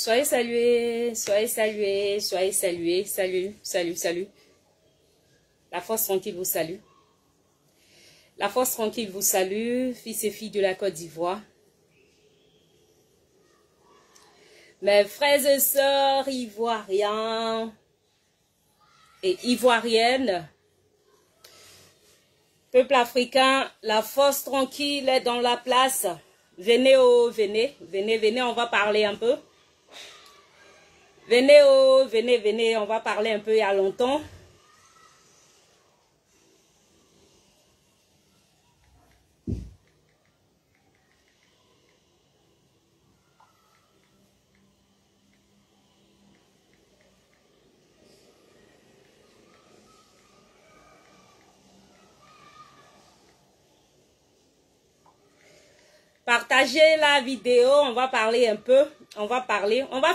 Soyez salués, soyez salués, soyez salués. Salut, salut, salut. La force tranquille vous salue. La force tranquille vous salue, fils et filles de la Côte d'Ivoire. Mes frères et sœurs ivoiriens et ivoiriennes. Peuple africain, la force tranquille est dans la place. Venez, oh, venez, venez, venez, on va parler un peu. Venez, oh, venez, venez, on va parler un peu il y a longtemps. Partagez la vidéo, on va parler un peu, on va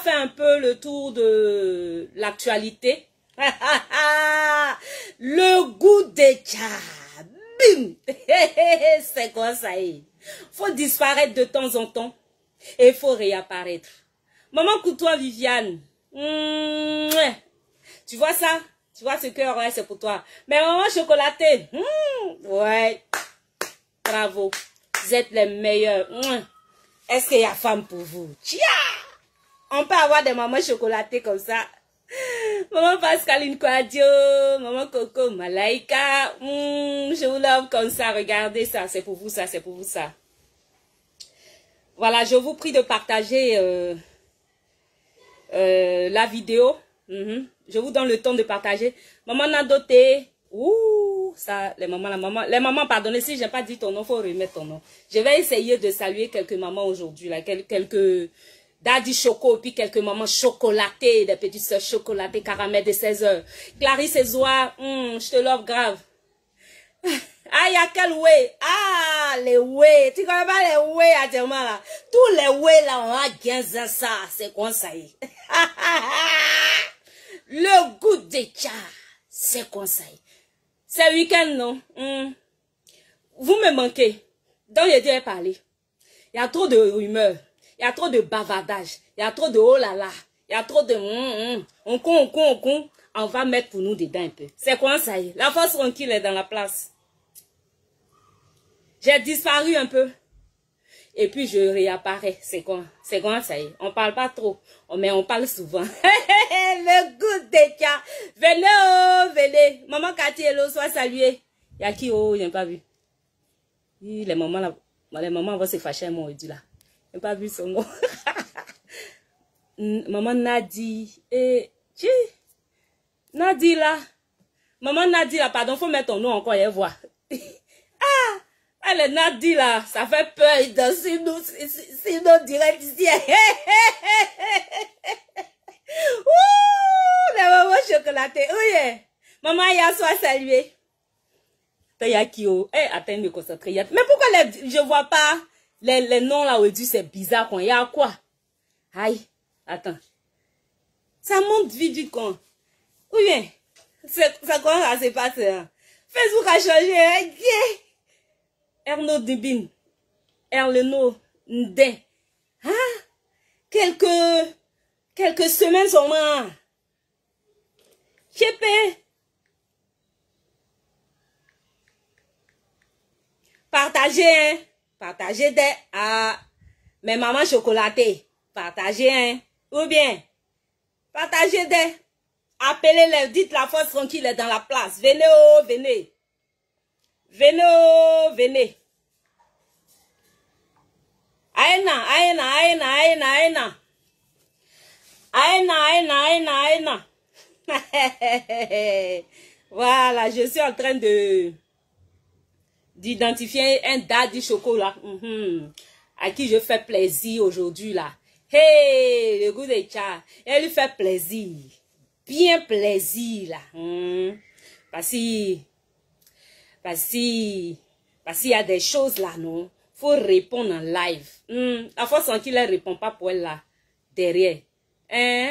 faire un peu le tour de l'actualité. Le goût des tchas, bim, c'est quoi ça y est? Faut disparaître de temps en temps et il faut réapparaître. Maman Coutois Viviane, tu vois ça? Tu vois ce cœur, ouais, c'est pour toi. Mais maman chocolaté, ouais, bravo. Vous êtes les meilleurs. Est-ce qu'il y a femme pour vous? Tchia! On peut avoir des mamans chocolatées comme ça. Maman Pascaline Quadio, maman Coco Malaika. Je vous love comme ça. Regardez ça. C'est pour vous ça. C'est pour vous ça. Voilà, je vous prie de partager la vidéo. Je vous donne le temps de partager. Maman Nadoté. Ouh, ça, les mamans, pardonnez, si j'ai pas dit ton nom, faut remettre ton nom. Je vais essayer de saluer quelques mamans aujourd'hui, là, quelques daddy choco, puis quelques mamans chocolatées, des petites soeurs chocolatées, caramel de 16 heures. Clarisse Ezoa, je te love grave. Ah, il y a quel way? Ah, les way. Tu connais pas les way actuellement, là? Tous les way, là, on a 15 ans, ça. C'est quoi ça y est? Le goût des tchas. C'est quoi ça y est? C'est week-end, non? Vous me manquez. Donc, je dois parler. Il y a trop de rumeurs. Il y a trop de bavardage. Il y a trop de oh là là. Il y a trop de on va mettre pour nous dedans un peu. C'est quoi ça y est? La force tranquille est dans la place. J'ai disparu un peu. Et puis, je réapparais. C'est quoi ça y est? On parle pas trop. Mais on parle souvent. Le goût des cas. Venez, oh, venez. Maman Cathy, hello, sois saluée. Il y a qui, oh, je n'ai pas vu. Les mamans, là, les mamans vont se fâcher, moi, aujourd'hui, là. Je n'ai pas vu son nom. Maman Nadi. Nadi, là. Maman Nadi, là, pardon, faut mettre ton nom encore, et voir. Ah! Elle est Nadi là, ça fait peur, sinon direct ici. Ouh, la maman chocolatée, oui. Maman, ya soit saluée. T'as ya qui, oh, attends, me concentrer. Mais pourquoi je vois pas les noms là où c'est bizarre, quoi. Il y a quoi? Aïe, attends. Ça monte vite, quoi. Oui, ça commence à se passer, hein. Facebook a changé, hein. Erno Dibin, Erleno Ndé. Hein? Quelques semaines seulement. Chépé. Partagez, hein? Partagez des. Ah, mes mamans chocolatées. Partagez, hein? Ou bien, partagez des. Appelez-les, dites la force tranquille est dans la place. Venez, oh, venez. Venez, oh, venez. Aïna. Voilà, je suis en train d'identifier un daddy chocolat. À qui je fais plaisir aujourd'hui, là. Hey, le goût des chats. Elle lui fait plaisir. Bien plaisir, là. Parce qu'il y a des choses là, non? Faut répondre en live. La force tranquille, elle répond pas pour elle là. Derrière.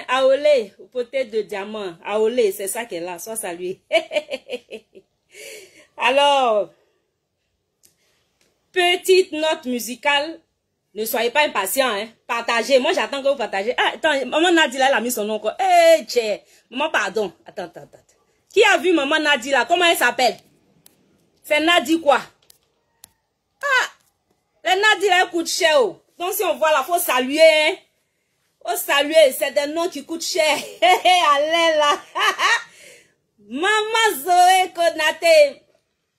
Aolé, peut-être de diamant. Aolé, c'est ça qu'elle a. Soit salué. Alors, petite note musicale. Ne soyez pas impatients, hein. Partagez. Moi, j'attends que vous partagez. Ah, attends, maman Nadila, elle a mis son nom encore. Eh, hey, maman, pardon. Attends. Qui a vu maman Nadila? Comment elle s'appelle? C'est Nadi quoi? Ah, les Nadila, elle coûte cher. Oh. Donc, si on voit là, faut saluer, hein. Faut saluer. C'est des noms qui coûtent cher. Allez là. Maman Zoé Konate.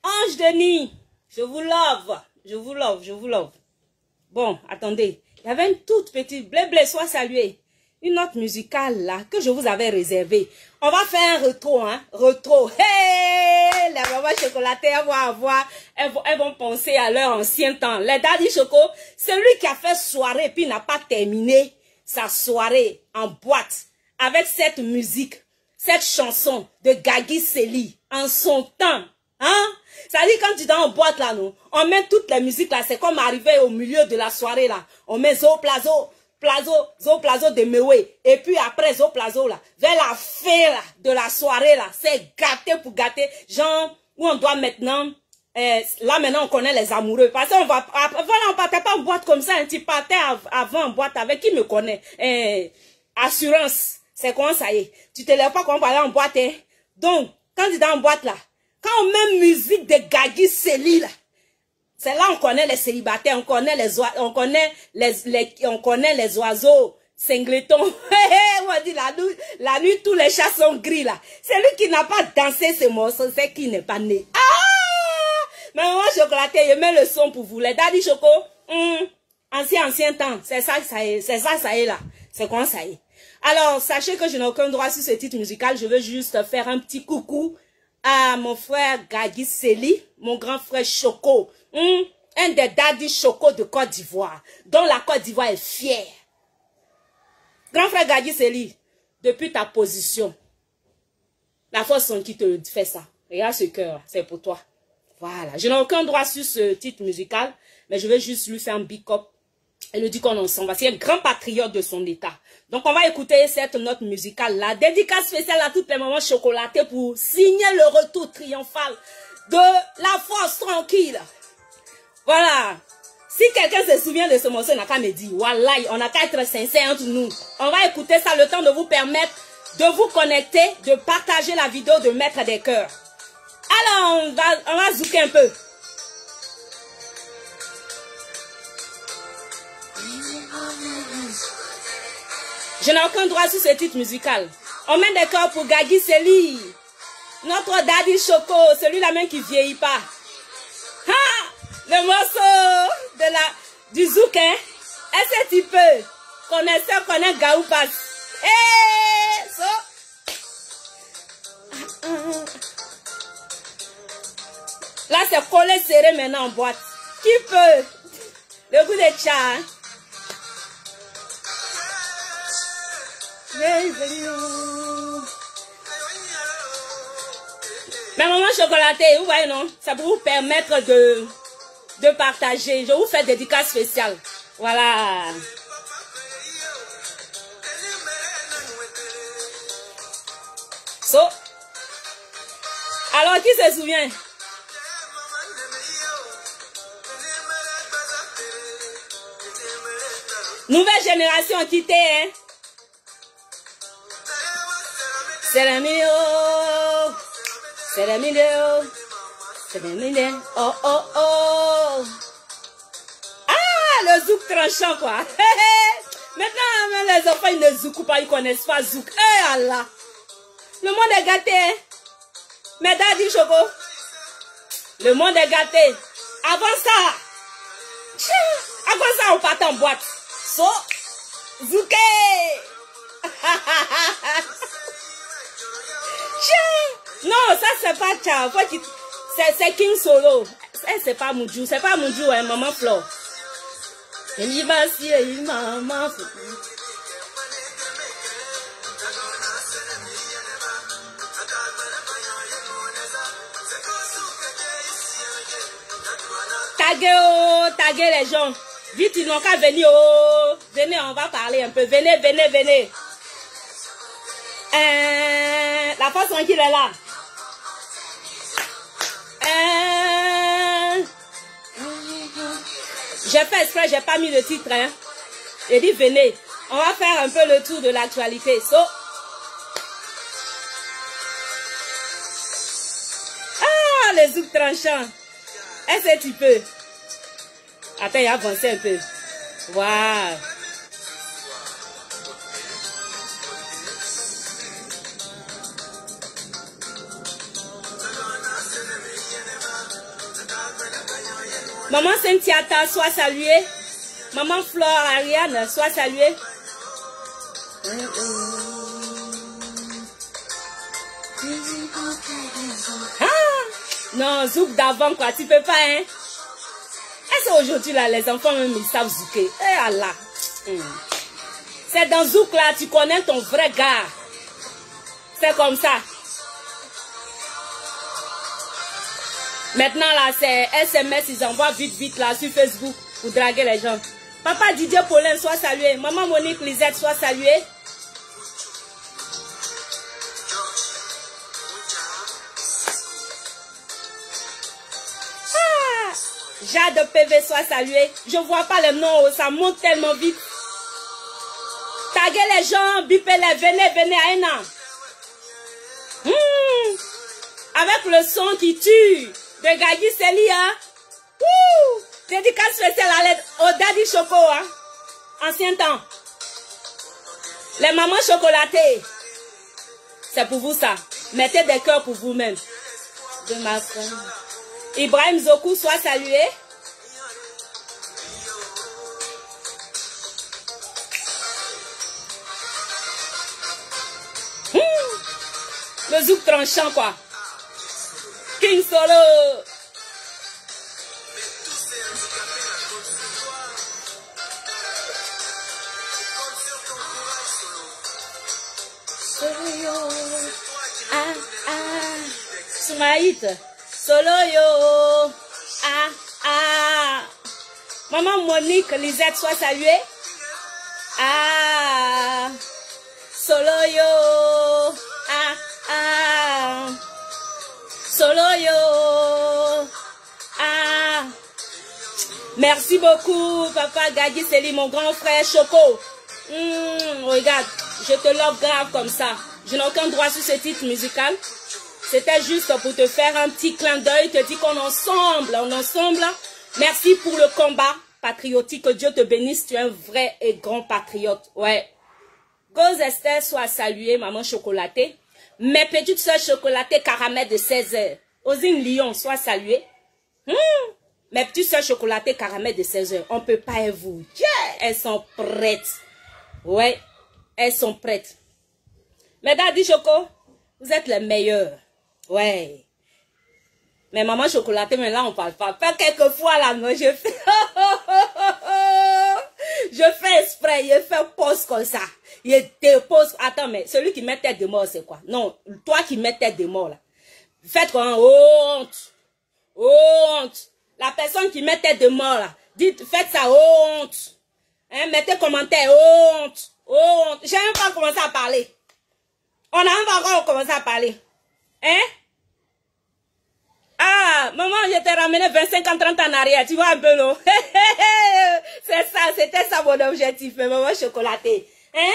Ange Denis. Je vous love. Je vous love. Je vous love. Bon, attendez. Il y avait une toute petite blé, soit saluée. Une note musicale là que je vous avais réservée. On va faire un retro, hein. Retro. Hey! Les mamans chocolatées, elles vont penser à leur ancien temps. Les Daddy Choco, celui qui a fait soirée puis n'a pas terminé sa soirée en boîte avec cette musique, cette chanson de Gagui Sely en son temps. Hein? Ça dit quand tu es en boîte là, non? On met toutes les musiques là, c'est comme arriver au milieu de la soirée là. On met Zo Plazo de Mewé. Et puis après Zo Plazo là, vers la fin là, de la soirée là, c'est gâté pour gâter. Genre, où on doit maintenant, là maintenant on connaît les amoureux. Parce qu'on va, voilà, on partait pas en boîte comme ça, hein, tu partais avant en boîte avec qui me connaît. Assurance, c'est comment ça y est. Tu te lèves pas quand on parlait en boîte, hein. Donc, quand tu es en boîte là, quand on met musique de Gagui Sely là, c'est là on connaît les célibataires, on connaît les oiseaux singletons. On dit la nuit tous les chats sont gris là. Celui qui n'a pas dansé ce morceau, c'est qui n'est pas né. Ah! Mais moi chocolaté, je mets le son pour vous. Les Daddy Choco, ancien temps, c'est ça ça y est, ça y est là. C'est comment ça y est. Alors sachez que je n'ai aucun droit sur ce titre musical. Je veux juste faire un petit coucou à mon frère Gagui Sely, mon grand frère Choco, un des Daddy Choco de Côte d'Ivoire, dont la Côte d'Ivoire est fière. Grand frère Gagui Sely, depuis ta position, la force en qui te fait ça. Regarde ce cœur, c'est pour toi. Voilà, je n'ai aucun droit sur ce titre musical, mais je vais juste lui faire un big up et lui dire qu'on en s'en va. C'est un grand patriote de son état. Donc, on va écouter cette note musicale-là. Dédicace spéciale à toutes les mamans chocolatées pour signer le retour triomphal de la force tranquille. Voilà. Si quelqu'un se souvient de ce morceau, on n'a qu'à me dire. Wallahi, on n'a qu'à être sincère entre nous. On va écouter ça le temps de vous permettre de vous connecter, de partager la vidéo, de mettre des cœurs. Alors, on va zouker un peu. Je n'ai aucun droit sur ce titre musical. On met des cœurs pour Gagui Sely, notre Daddy Choco, celui-là même qui vieillit pas. Ah, le morceau du zouk, hein? Est-ce que tu peux? Connaisseur connaît Gaoupas. Eh, so. Là, c'est collé serré maintenant en boîte. Qui peut? Le goût de tcha, hein? Mais maman chocolatée, vous voyez non? Ça pour vous permettre de partager. Je vous fais dédicace spéciale. Voilà. So. Alors qui se souvient? Nouvelle génération quittée, hein? C'est la mio, c'est la mio, c'est la mio, oh oh oh. Ah, le zouk tranchant quoi. Maintenant, même les enfants ils ne zoukent pas, ils connaissent pas zouk. Eh Allah, le monde est gâté. Hein? Mais Daddy Choco, le monde est gâté. Avant ça on partait en boîte. So, zouké. Non, ça c'est pas Tcha. C'est King Solo. C'est pas Moudjou. C'est pas Moudjou, hein, maman Flo. Maman. Taguez les gens. Vite, ils n'ont qu'à venir. Oh. Venez, on va parler un peu. Venez. La force en qui est là. J'ai fait exprès, j'ai pas mis le titre. Hein. J'ai dit, venez, on va faire un peu le tour de l'actualité. So, ah, les zouks tranchants. Est-ce que tu peux? Attends, il a avancé un peu. Waouh. Maman Cynthia, sois saluée. Maman Flore Ariane, sois saluée. Ah! Non, zouk d'avant quoi, tu peux pas, hein? Est-ce qu'aujourd'hui là, les enfants même ils savent zouker? Eh Allah! C'est dans zouk là, tu connais ton vrai gars. C'est comme ça. Maintenant là, c'est SMS, ils envoient vite là sur Facebook pour draguer les gens. Papa Didier Paulin, sois salué. Maman Monique Lisette, sois saluée. Ah, Jade PV, sois salué. Je vois pas les noms, ça monte tellement vite. Taguez les gens, bipez-les, venez à un an. Avec le son qui tue. De Gagi Celia. Dédicace spéciale à l'aide au Daddy Choco. Hein? Ancien temps. Les mamans chocolatées. C'est pour vous ça. Mettez des cœurs pour vous-même. De ma frère. Ibrahim Zoku, soit salué. Le zouk tranchant quoi. King Solo. Soumaït. Solo yo. Maman Monique Lisette, soit saluée. Solo yo. Solo yo. Merci beaucoup, papa Gadi Seli, mon grand frère Choco. Regarde, je te love grave comme ça. Je n'ai aucun droit sur ce titre musical. C'était juste pour te faire un petit clin d'œil, te dire qu'on ensemble, Merci pour le combat patriotique. Que Dieu te bénisse. Tu es un vrai et grand patriote. Ouais. Gose Esther, soit saluée, maman chocolatée. Mes petites soeurs chocolatées caramel de 16 heures. Osine Lyon, soit saluée. Mes petites soeurs chocolatées caramel de 16 heures. On ne peut pas vous. Yeah, elles sont prêtes. Ouais, elles sont prêtes. Mais Daddy Choco, vous êtes les meilleurs. Ouais. Mais maman chocolatée, mais là on parle pas. Pas quelquefois là, non, je fais. Je fais exprès, je fais pause comme ça. Je dépose. Attends, mais celui qui met tête de mort, c'est quoi? Non, toi qui mets tête de mort là. Faites quoi? Honte. Honte. La personne qui met tête de mort là. Dites, faites ça, honte. Hein, mettez commentaire, honte. Honte. J'ai même pas commencé à parler. On n'a même pas encore commencé à parler. Hein? Ah, maman, je t'ai ramené 25 ans, 30 ans en arrière. Tu vois un peu, non? C'est ça, c'était ça mon objectif, maman chocolatée. Hein?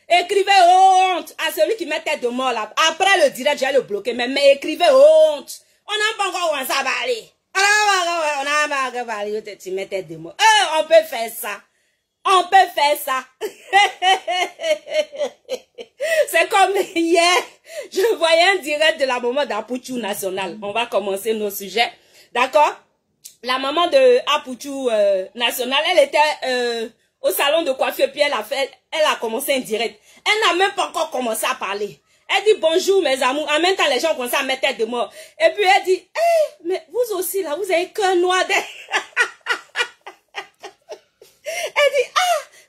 Écrivez honte à celui qui met tête de mort là. Après le direct, j'ai le bloquer, mais écrivez honte. On n'a pas encore commencé à parler. On n'a pas encore parlé. Tu mets tête de mort. On peut faire ça. On peut faire ça. C'est comme hier, je voyais un direct de la maman d'Apouchou National. On va commencer nos sujets. D'accord? La maman de Apouchou National, elle était au salon de coiffure, puis elle a commencé un direct. Elle n'a même pas encore commencé à parler. Elle dit bonjour mes amours. En même temps, les gens commencent à mettre tête de mort. Et puis elle dit, hey, mais vous aussi là, vous avez qu'un noir Elle dit,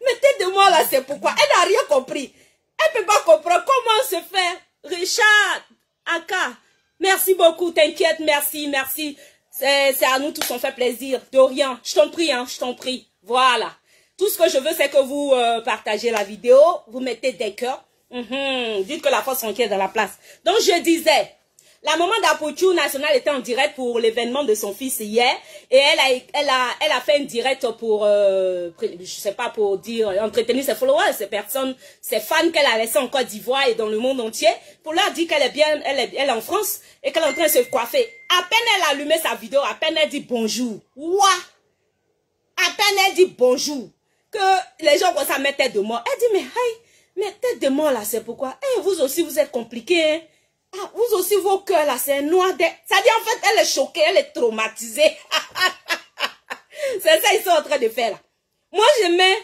mais tête de mort là, c'est pourquoi? Elle n'a rien compris. Elle ne peut pas comprendre comment se fait. Richard, Aka, merci beaucoup, t'inquiète, merci. C'est à nous tous, on fait plaisir. De rien, je t'en prie, je t'en prie. Voilà. Tout ce que je veux, c'est que vous partagez la vidéo, vous mettez des cœurs. Dites que la force entière est dans la place. Donc je disais, La maman d'Apouchou National était en direct pour l'événement de son fils hier. Et elle a fait une direct pour, je sais pas, pour dire, entretenir ses followers, ses personnes, ses fans qu'elle a laissés en Côte d'Ivoire et dans le monde entier. Pour leur dire qu'elle est bien, elle est en France et qu'elle est en train de se coiffer. À peine elle a allumé sa vidéo, à peine elle dit bonjour. Ouah! À peine elle dit bonjour. Que les gens commencent à mettre tête de mort. Elle dit, mais hey, mais tête de mort là, c'est pourquoi? Eh, vous aussi, vous êtes compliqué, hein? Ah, vous aussi, vos cœurs là, c'est noir. Ça dit, en fait, elle est choquée, elle est traumatisée. C'est ça qu'ils sont en train de faire là. Moi, je mets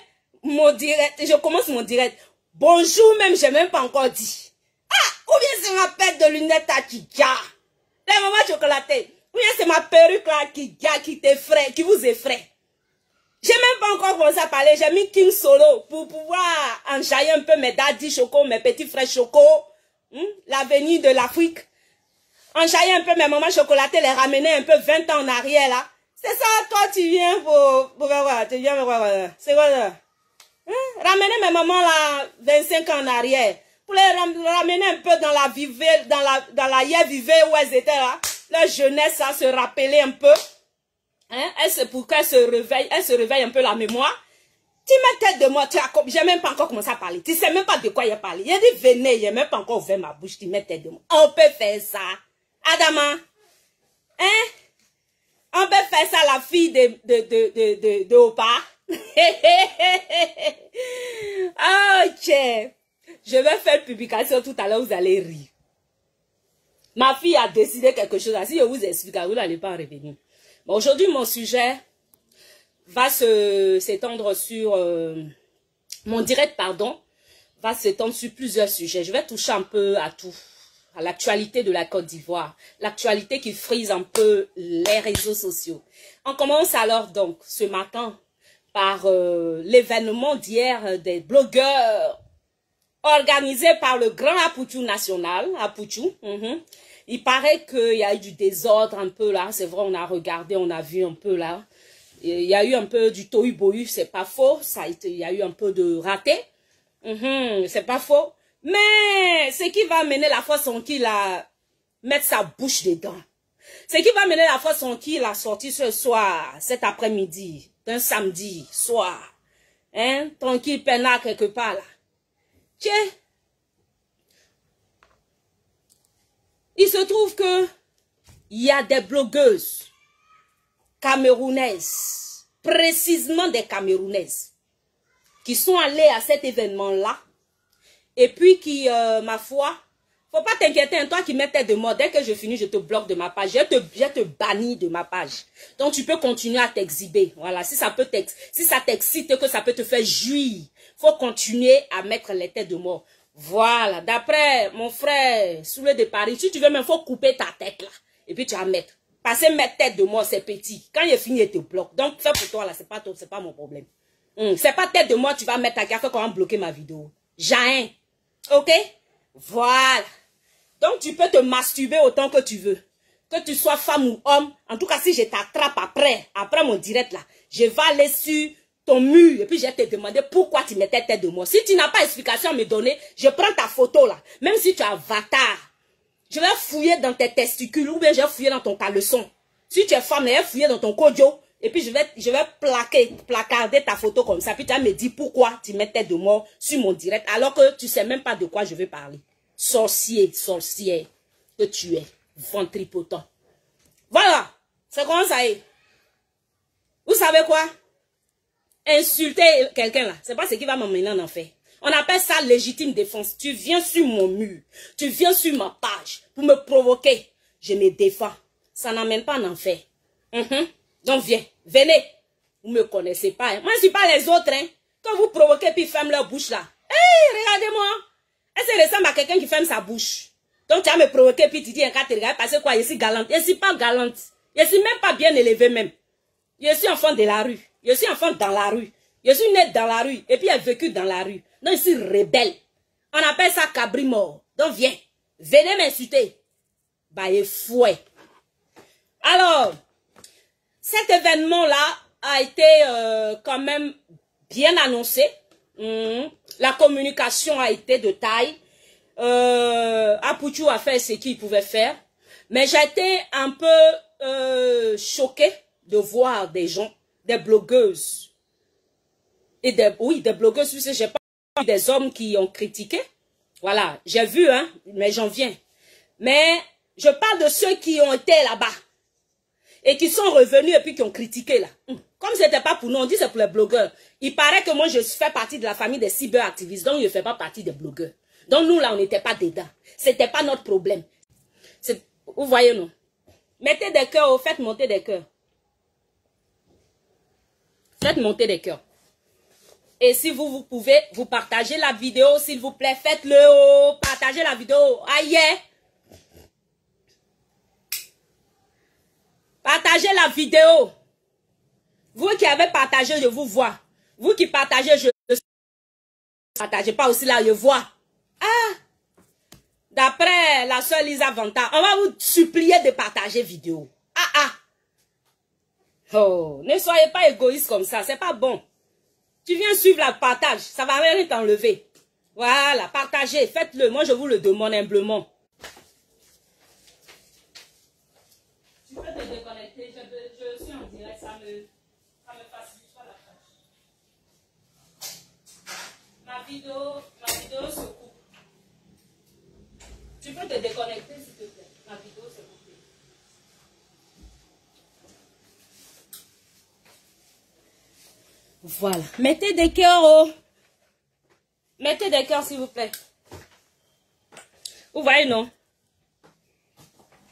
mon direct, je commence mon direct. Bonjour même, je n'ai même pas encore dit. Ah, ou bien c'est ma paire de lunettes à qui gare. Les mamans chocolatées. Ou bien c'est ma perruque là qui gare, qui t'effraie, qui vous effraie. J'ai même pas encore commencé à parler. J'ai mis King Solo pour pouvoir enjailler un peu mes daddy choco, mes petits frères choco. L'avenir de l'Afrique. Enjailler un peu mes mamans chocolatées, les ramener un peu 20 ans en arrière là. C'est ça, toi tu viens pour voir. Tu viens pour voir. C'est quoi ça? Ramener mes mamans là 25 ans en arrière. Pour les ramener un peu dans la vivée, dans la hier vivée où elles étaient là. Leur jeunesse, ça, se rappeler un peu. C'est pour qu'elle se réveille un peu la mémoire. Tu mets tête de moi, j'ai même pas encore commencé à parler. Tu sais même pas de quoi il a parlé. Il a dit venez, il a même pas encore ouvert ma bouche, tu mets tête de moi. On peut faire ça. Adama. Hein? On peut faire ça la fille de Opa. Ok. Je vais faire une publication tout à l'heure, vous allez rire. Ma fille a décidé quelque chose. Si je vous explique, vous n'allez pas revenir. Bon, aujourd'hui, mon sujet va s'étendre sur... mon direct, pardon, va s'étendre sur plusieurs sujets. Je vais toucher un peu à tout. À l'actualité de la Côte d'Ivoire. L'actualité qui frise un peu les réseaux sociaux. On commence alors donc ce matin par l'événement d'hier des blogueurs organisé par le Grand Apouchou National. Apouchou. Il paraît qu'il y a eu du désordre un peu là. C'est vrai, on a regardé, on a vu un peu là. Il y a eu un peu du tohu-bohu, c'est pas faux. Il y a eu un peu de raté. C'est pas faux. Mais ce qui va amener la fois son qu'il a mettre sa bouche dedans. Ce qui va amener la fois son qu'il a sorti ce soir, cet après-midi, d'un samedi soir. Hein, tranquille, peinard quelque part là. Tiens. Il se trouve que il y a des blogueuses camerounaises, précisément des camerounaises, qui sont allées à cet événement-là, et puis qui, ma foi, faut pas t'inquiéter, hein, toi qui mets tête de mort, dès que je finis, je te bloque de ma page, je te bannis de ma page. Donc tu peux continuer à t'exhiber, voilà, si ça t'excite, que ça peut te faire jouir, faut continuer à mettre les têtes de mort. Voilà, d'après mon frère Soulé de Paris, si tu veux même, faut couper ta tête là, et puis tu vas mettre. Parce que mettre tête de mort, c'est petit. Quand il est fini, il te bloque. Donc, fais pour toi là, c'est pas mon problème. C'est pas tête de mort, tu vas mettre ta carte comment bloquer ma vidéo. Jain. Ok? Voilà. Donc, tu peux te masturber autant que tu veux. Que tu sois femme ou homme. En tout cas, si je t'attrape après mon direct là, je vais aller sur ton mur et puis je vais te demander pourquoi tu mettais tête de mort. Si tu n'as pas d'explication à me donner, je prends ta photo là. Même si tu as avatar. Je vais fouiller dans tes testicules ou bien je vais fouiller dans ton caleçon. Si tu es femme, je vais fouiller dans ton kojo. Et puis je vais placarder ta photo comme ça. Puis tu vas me dire pourquoi tu mets tête de mort sur mon direct alors que tu sais même pas de quoi je vais parler. Sorcière que tu es. Ventripotent. Voilà. C'est comment ça est. Vous savez quoi? Insulter quelqu'un là, c'est pas ce qui va m'emmener en enfer. On appelle ça légitime défense. Tu viens sur mon mur, tu viens sur ma page pour me provoquer. Je me défends. Ça n'amène pas en enfer. Donc viens, venez. Vous me connaissez pas. Hein? Moi, je ne suis pas les autres. Hein? Quand vous provoquez puis fermez leur bouche là. Hey, regardez-moi. Elle se ressemble à quelqu'un qui ferme sa bouche. Donc tu vas me provoquer puis tu dis un cas, tu regardes parce que quoi, je suis galante. Je ne suis pas galante. Je ne suis même pas bien élevée même. Je suis enfant de la rue. Je suis enfant dans la rue. Je suis née dans la rue et puis j'ai vécu dans la rue. Donc je suis rebelle. On appelle ça cabri mort. Donc viens. Venez m'insulter. Bah, il fouet. Alors, cet événement-là a été quand même bien annoncé. La communication a été de taille. Apouchou a fait ce qu'il pouvait faire. Mais j'étais un peu choquée de voir des gens, des blogueuses. Et des blogueuses, parce que j'ai pas vu des hommes qui ont critiqué. Voilà, j'ai vu, hein, mais j'en viens. Mais je parle de ceux qui ont été là-bas. Et qui sont revenus et puis qui ont critiqué là. Comme ce n'était pas pour nous, on dit c'est pour les blogueurs. Il paraît que moi je fais partie de la famille des cyberactivistes, donc je ne fais pas partie des blogueurs. Donc nous là, on n'était pas dedans. Ce n'était pas notre problème. Vous voyez, non? Mettez des cœurs, faites monter des cœurs. Faites monter des cœurs. Et si vous pouvez, vous partagez la vidéo, s'il vous plaît, faites-le. Oh, partagez la vidéo. Aïe! Partagez la vidéo. Vous qui avez partagé, je vous vois. Vous qui partagez, je ne partagez pas aussi là, je vois. Ah! D'après la sœur Lisa Vanta, on va vous supplier de partager vidéo. Ah ah! Oh, ne soyez pas égoïste comme ça, c'est pas bon. Tu viens suivre la partage, ça va rien t'enlever. Voilà, partagez, faites-le. Moi, je vous le demande humblement. Tu peux te déconnecter, je suis en direct, ça me facilite pas la tâche. Ma vidéo se coupe. Tu peux te déconnecter s'il te plaît. Ma vidéo se coupe. Voilà. Mettez des cœurs, oh. Mettez des cœurs s'il vous plaît. Vous voyez, non?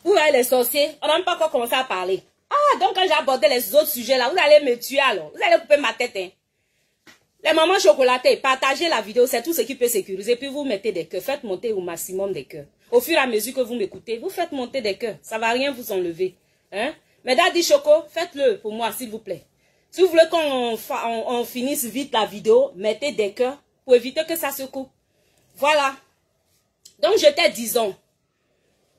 Vous voyez les sorciers? On n'a même pas encore commencé à parler. Ah, donc quand j'ai abordé les autres sujets là, vous allez me tuer alors. Vous allez couper ma tête, hein. Les mamans chocolatées, partagez la vidéo, c'est tout ce qui peut sécuriser. Puis vous mettez des cœurs. Faites monter au maximum des cœurs. Au fur et à mesure que vous m'écoutez, vous faites monter des cœurs. Ça ne va rien vous enlever. Hein? Mais Daddy Choco, faites-le pour moi, s'il vous plaît. Si vous voulez qu'on finisse vite la vidéo, mettez des cœurs pour éviter que ça se coupe. Voilà. Donc, j'étais disons,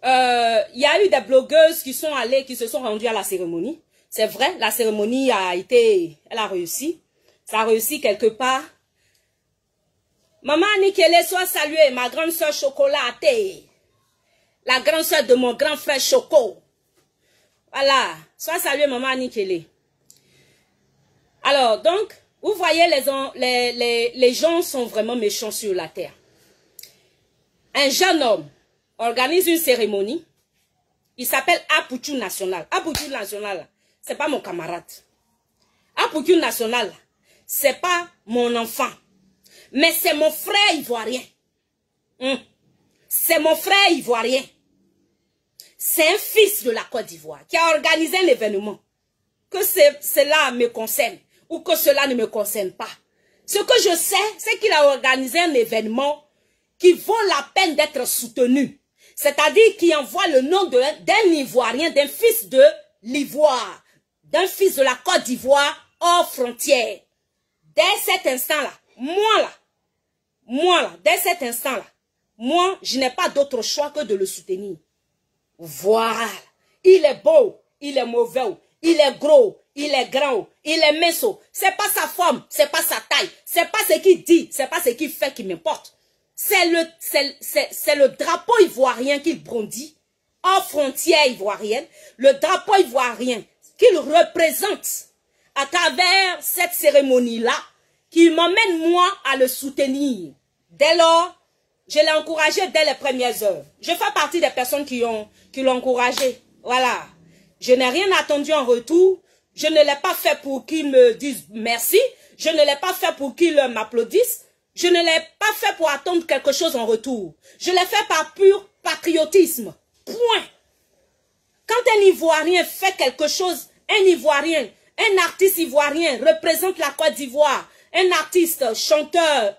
il y a eu des blogueuses qui sont allées, qui se sont rendues à la cérémonie. C'est vrai, la cérémonie elle a réussi. Ça a réussi quelque part. Maman Nikele, soit saluée, ma grande soeur Chocolatée. La grande soeur de mon grand frère Choco. Voilà, soit saluée, maman Nikele. Alors, donc, vous voyez, les gens sont vraiment méchants sur la terre. Un jeune homme organise une cérémonie. Il s'appelle Apoutou National. Apoutou National, c'est pas mon camarade. Apoutou National, c'est pas mon enfant. Mais c'est mon frère ivoirien. C'est mon frère ivoirien. C'est un fils de la Côte d'Ivoire qui a organisé un événement. Que cela me concerne ou que cela ne me concerne pas. Ce que je sais, c'est qu'il a organisé un événement qui vaut la peine d'être soutenu. C'est-à-dire qui envoie le nom d'un Ivoirien, d'un fils de l'Ivoire, d'un fils de la Côte d'Ivoire hors frontières. Dès cet instant-là, dès cet instant-là, moi, je n'ai pas d'autre choix que de le soutenir. Voilà. Il est beau, il est mauvais, il est gros, il est grand, il est mince. C'est pas sa forme, c'est pas sa taille, c'est pas ce qu'il dit, c'est pas ce qu'il fait qui m'importe. C'est le drapeau ivoirien qu'il brandit, hors frontière ivoirienne, le drapeau ivoirien qu'il représente à travers cette cérémonie-là, qui m'emmène moi à le soutenir. Dès lors, je l'ai encouragé dès les premières heures. Je fais partie des personnes qui l'ont encouragé. Voilà. Je n'ai rien attendu en retour. Je ne l'ai pas fait pour qu'il me dise merci. Je ne l'ai pas fait pour qu'il m'applaudisse. Je ne l'ai pas fait pour attendre quelque chose en retour. Je l'ai fait par pur patriotisme. Point. Quand un Ivoirien fait quelque chose, un Ivoirien, un artiste ivoirien représente la Côte d'Ivoire, un artiste, chanteur,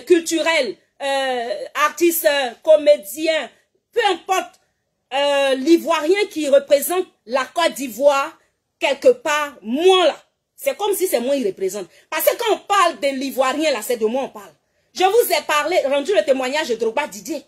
culturel, artiste, comédien, peu importe, l'Ivoirien qui représente la Côte d'Ivoire, quelque part, moi là, c'est comme si c'est moi qui représente. Parce que quand on parle de l'Ivoirien là, c'est de moi on parle. Je vous ai parlé, rendu le témoignage de Drogba Didier.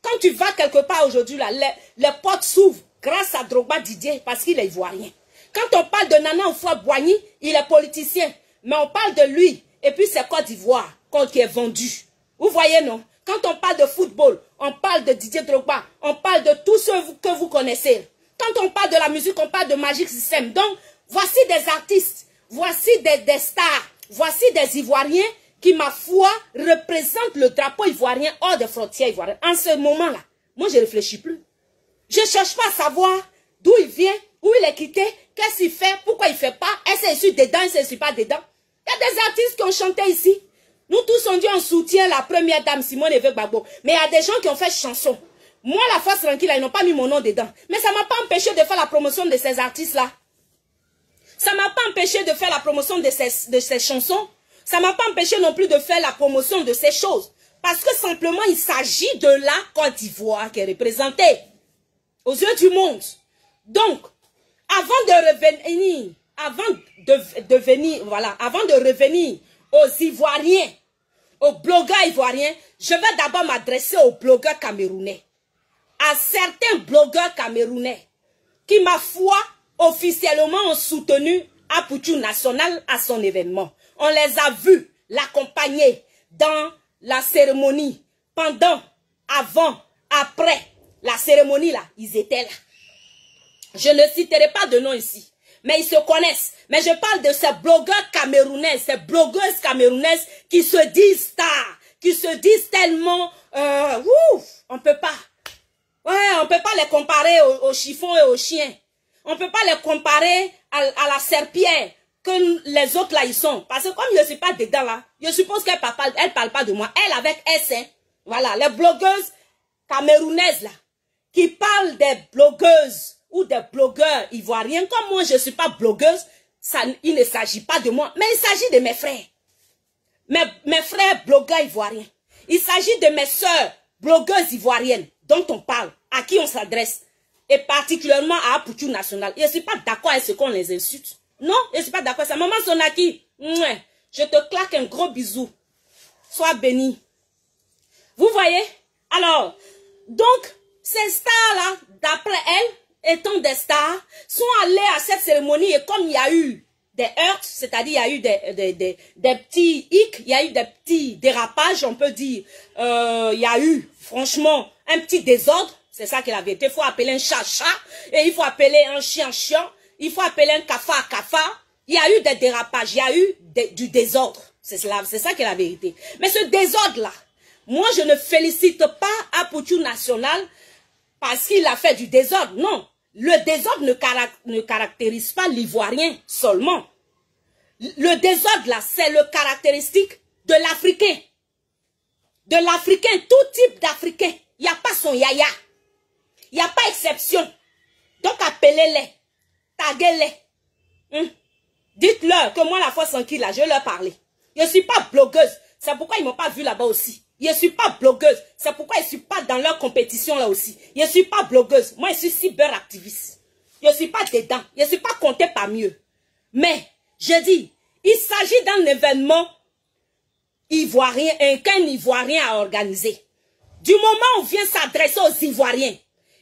Quand tu vas quelque part aujourd'hui là, les portes s'ouvrent grâce à Drogba Didier parce qu'il est Ivoirien. Quand on parle de Nana Houphouët-Boigny, il est politicien. Mais on parle de lui. Et puis c'est Côte d'Ivoire qui est vendu. Vous voyez, non? Quand on parle de football, on parle de Didier Drogba, on parle de tous ceux que vous connaissez. Quand on parle de la musique, on parle de Magic System. Donc, voici des artistes, voici des stars, voici des Ivoiriens qui, ma foi, représentent le drapeau ivoirien hors des frontières ivoiriennes. En ce moment-là, moi, je ne réfléchis plus. Je ne cherche pas à savoir d'où il vient, où il est quitté, qu'est-ce qu'il fait, pourquoi il ne fait pas, est-ce qu'il est dedans, est-ce qu'il n'est pas dedans. Il y a des artistes qui ont chanté ici. Nous tous, on dit on soutient la première dame Simone Veil-Gbagbo. Mais il y a des gens qui ont fait chanson. Moi, la face tranquille, ils n'ont pas mis mon nom dedans. Mais ça ne m'a pas empêché de faire la promotion de ces artistes-là. Ça ne m'a pas empêché de faire la promotion de ces chansons. Ça ne m'a pas empêché non plus de faire la promotion de ces choses. Parce que simplement, il s'agit de la Côte d'Ivoire qui est représentée aux yeux du monde. Donc, avant de revenir aux Ivoiriens, aux blogueurs ivoiriens, je vais d'abord m'adresser aux blogueurs camerounais. À certains blogueurs camerounais qui, ma foi, officiellement ont soutenu Apoutou National à son événement. On les a vus l'accompagner dans la cérémonie, pendant, avant, après la cérémonie là, ils étaient là. Je ne citerai pas de nom ici, mais ils se connaissent. Mais je parle de ces blogueurs camerounais, ces blogueuses camerounaises qui se disent stars, qui se disent tellement, on peut pas. Ouais, on peut pas les comparer aux chiffons et aux chiens. On peut pas les comparer à la serpillère que les autres là ils sont. Parce que comme je ne suis pas dedans là, je suppose qu'elle parle pas de moi. Elle avec S, hein. Voilà, les blogueuses camerounaises là, qui parlent des blogueuses ou des blogueurs ivoiriens. Comme moi je ne suis pas blogueuse, il ne s'agit pas de moi, mais il s'agit de mes frères. Mes frères blogueurs ivoiriens. Il s'agit de mes sœurs blogueuses ivoiriennes dont on parle, à qui on s'adresse. Et particulièrement à Apoutou National. Je ne suis pas d'accord avec ce qu'on les insulte. Non, je ne suis pas d'accord avec ça. Maman Sonaki, je te claque un gros bisou. Sois béni. Vous voyez? Alors, donc, ces stars-là, d'après elles, étant des stars, sont allées à cette cérémonie et comme il y a eu des heurts, c'est-à-dire il y a eu des petits hicks, il y a eu des petits dérapages, on peut dire, il y a eu, franchement, un petit désordre. C'est ça qui est la vérité. Il faut appeler un chat chat et il faut appeler un chien chien. Il faut appeler un cafard cafard. Il y a eu des dérapages, il y a eu du désordre. C'est ça qui est la vérité. Mais ce désordre-là, moi je ne félicite pas Apoutou National parce qu'il a fait du désordre. Non, le désordre ne caractérise pas l'Ivoirien seulement. Le désordre là, c'est le caractéristique de l'Africain. De l'Africain, tout type d'Africain. Il n'y a pas son yaya. Il n'y a pas exception. Donc appelez-les. Taguez-les. Dites-leur que moi, la fois sans qui là, je vais leur parler. Je ne suis pas blogueuse. C'est pourquoi ils ne m'ont pas vu là-bas aussi. Je ne suis pas blogueuse. C'est pourquoi je ne suis pas dans leur compétition là aussi. Je ne suis pas blogueuse. Moi, je suis cyberactiviste. Je ne suis pas dedans. Je ne suis pas comptée parmi eux. Mais, je dis, il s'agit d'un événement ivoirien, qu'un Ivoirien a organisé. Du moment où on vient s'adresser aux Ivoiriens,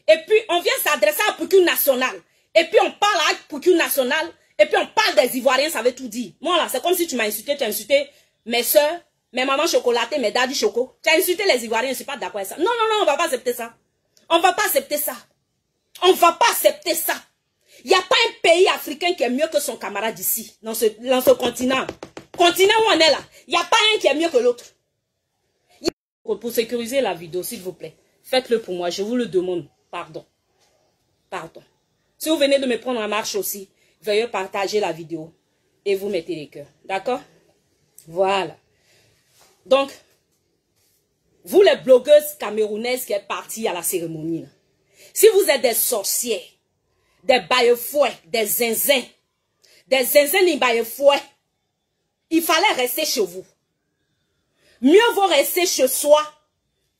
et puis on vient s'adresser à Apoutou National, et puis on parle à Apoutou National, et puis on parle des Ivoiriens, ça veut tout dire. Moi là, c'est comme si tu m'as insulté, tu as insulté mes soeurs, mes mamans chocolatées, mes daddy choco. Tu as insulté les Ivoiriens, je ne suis pas d'accord avec ça. Non, non, non, on ne va pas accepter ça. On ne va pas accepter ça. On ne va pas accepter ça. Il n'y a pas un pays africain qui est mieux que son camarade ici, dans ce continent. Continent où on est là, il n'y a pas un qui est mieux que l'autre. Pour sécuriser la vidéo, s'il vous plaît, faites-le pour moi, je vous le demande. Pardon. Pardon. Si vous venez de me prendre en marche aussi, veuillez partager la vidéo et vous mettez les cœurs. D'accord? Voilà. Donc, vous les blogueuses camerounaises qui êtes parties à la cérémonie, là, si vous êtes des sorcières, des baillefouets, des zinzins ni baillefouets, il fallait rester chez vous. Mieux vaut rester chez soi,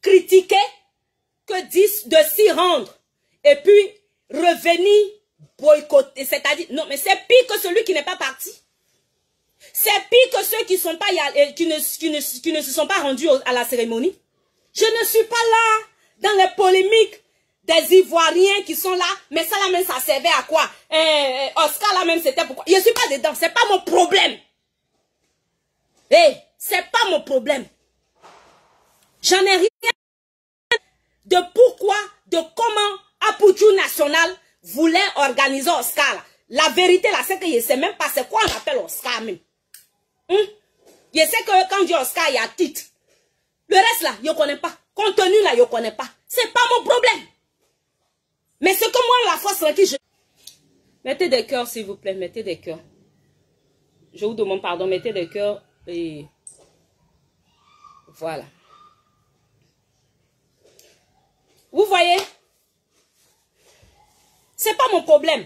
critiquer, que de s'y rendre. Et puis, revenir boycotter. C'est-à-dire, non, mais c'est pire que celui qui n'est pas parti. C'est pire que ceux qui ne se sont pas rendus à la cérémonie. Je ne suis pas là dans les polémiques des Ivoiriens qui sont là. Mais ça là même, ça servait à quoi? Oscar là même, c'était pourquoi? Je ne suis pas dedans. C'est pas mon problème. C'est pas mon problème. J'en ai rien de pourquoi, de comment Apoutou National voulait organiser Oscar. Là. La vérité, là, c'est que je ne sais même pas c'est quoi on appelle Oscar même. Je sais que quand on dit Oscar, il y a titre. Le reste, là, je ne connais pas. Contenu, là, je ne connais pas. C'est pas mon problème. Mais ce que moi, la force tranquille, je... Mettez des cœurs, s'il vous plaît, mettez des cœurs. Je vous demande pardon, mettez des cœurs et... Voilà. Vous voyez? C'est pas mon problème.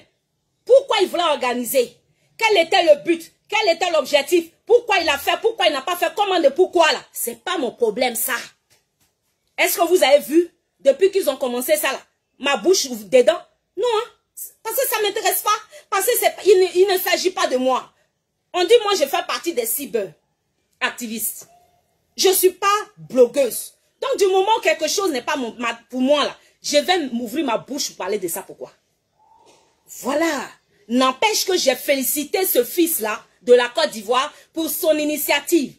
Pourquoi il voulait organiser? Quel était le but? Quel était l'objectif? Pourquoi il a fait? Pourquoi il n'a pas fait? Comment de pourquoi là? C'est pas mon problème ça. Est-ce que vous avez vu? Depuis qu'ils ont commencé ça là, ma bouche dedans? Non, hein? Parce que ça ne m'intéresse pas. Parce que il ne s'agit pas de moi. On dit moi je fais partie des cyber-activistes. Je ne suis pas blogueuse. Donc du moment où quelque chose n'est pas pour moi là, je vais m'ouvrir ma bouche pour parler de ça. Pourquoi? Voilà. N'empêche que j'ai félicité ce fils-là de la Côte d'Ivoire pour son initiative.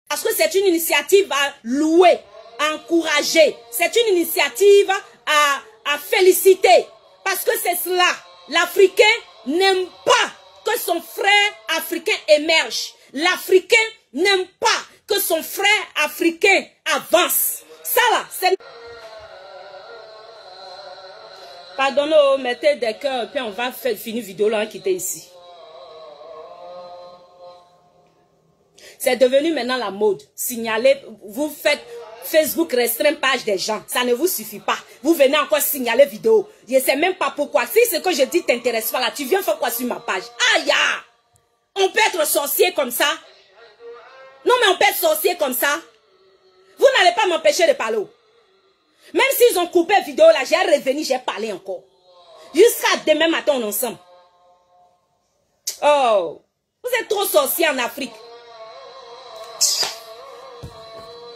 Parce que c'est une initiative à louer, à encourager. C'est une initiative à féliciter. Parce que c'est cela. L'Africain n'aime pas que son frère africain émerge. L'Africain n'aime pas que son frère africain avance. Ça là, c'est... Pardonnez, mettez des cœurs, puis on va finir vidéo là, quitter ici. C'est devenu maintenant la mode. Signaler, vous faites Facebook restreint page des gens. Ça ne vous suffit pas. Vous venez encore signaler vidéo. Je ne sais même pas pourquoi. Si ce que je dis t'intéresse pas là, tu viens faire quoi sur ma page? Aïe! On peut être sorcier comme ça? Non mais on peut être sorcier comme ça. Vous n'allez pas m'empêcher de parler. Même s'ils ont coupé vidéo là, j'ai revenu, j'ai parlé encore. Jusqu'à demain matin, on est ensemble. Oh, vous êtes trop sorciers en Afrique.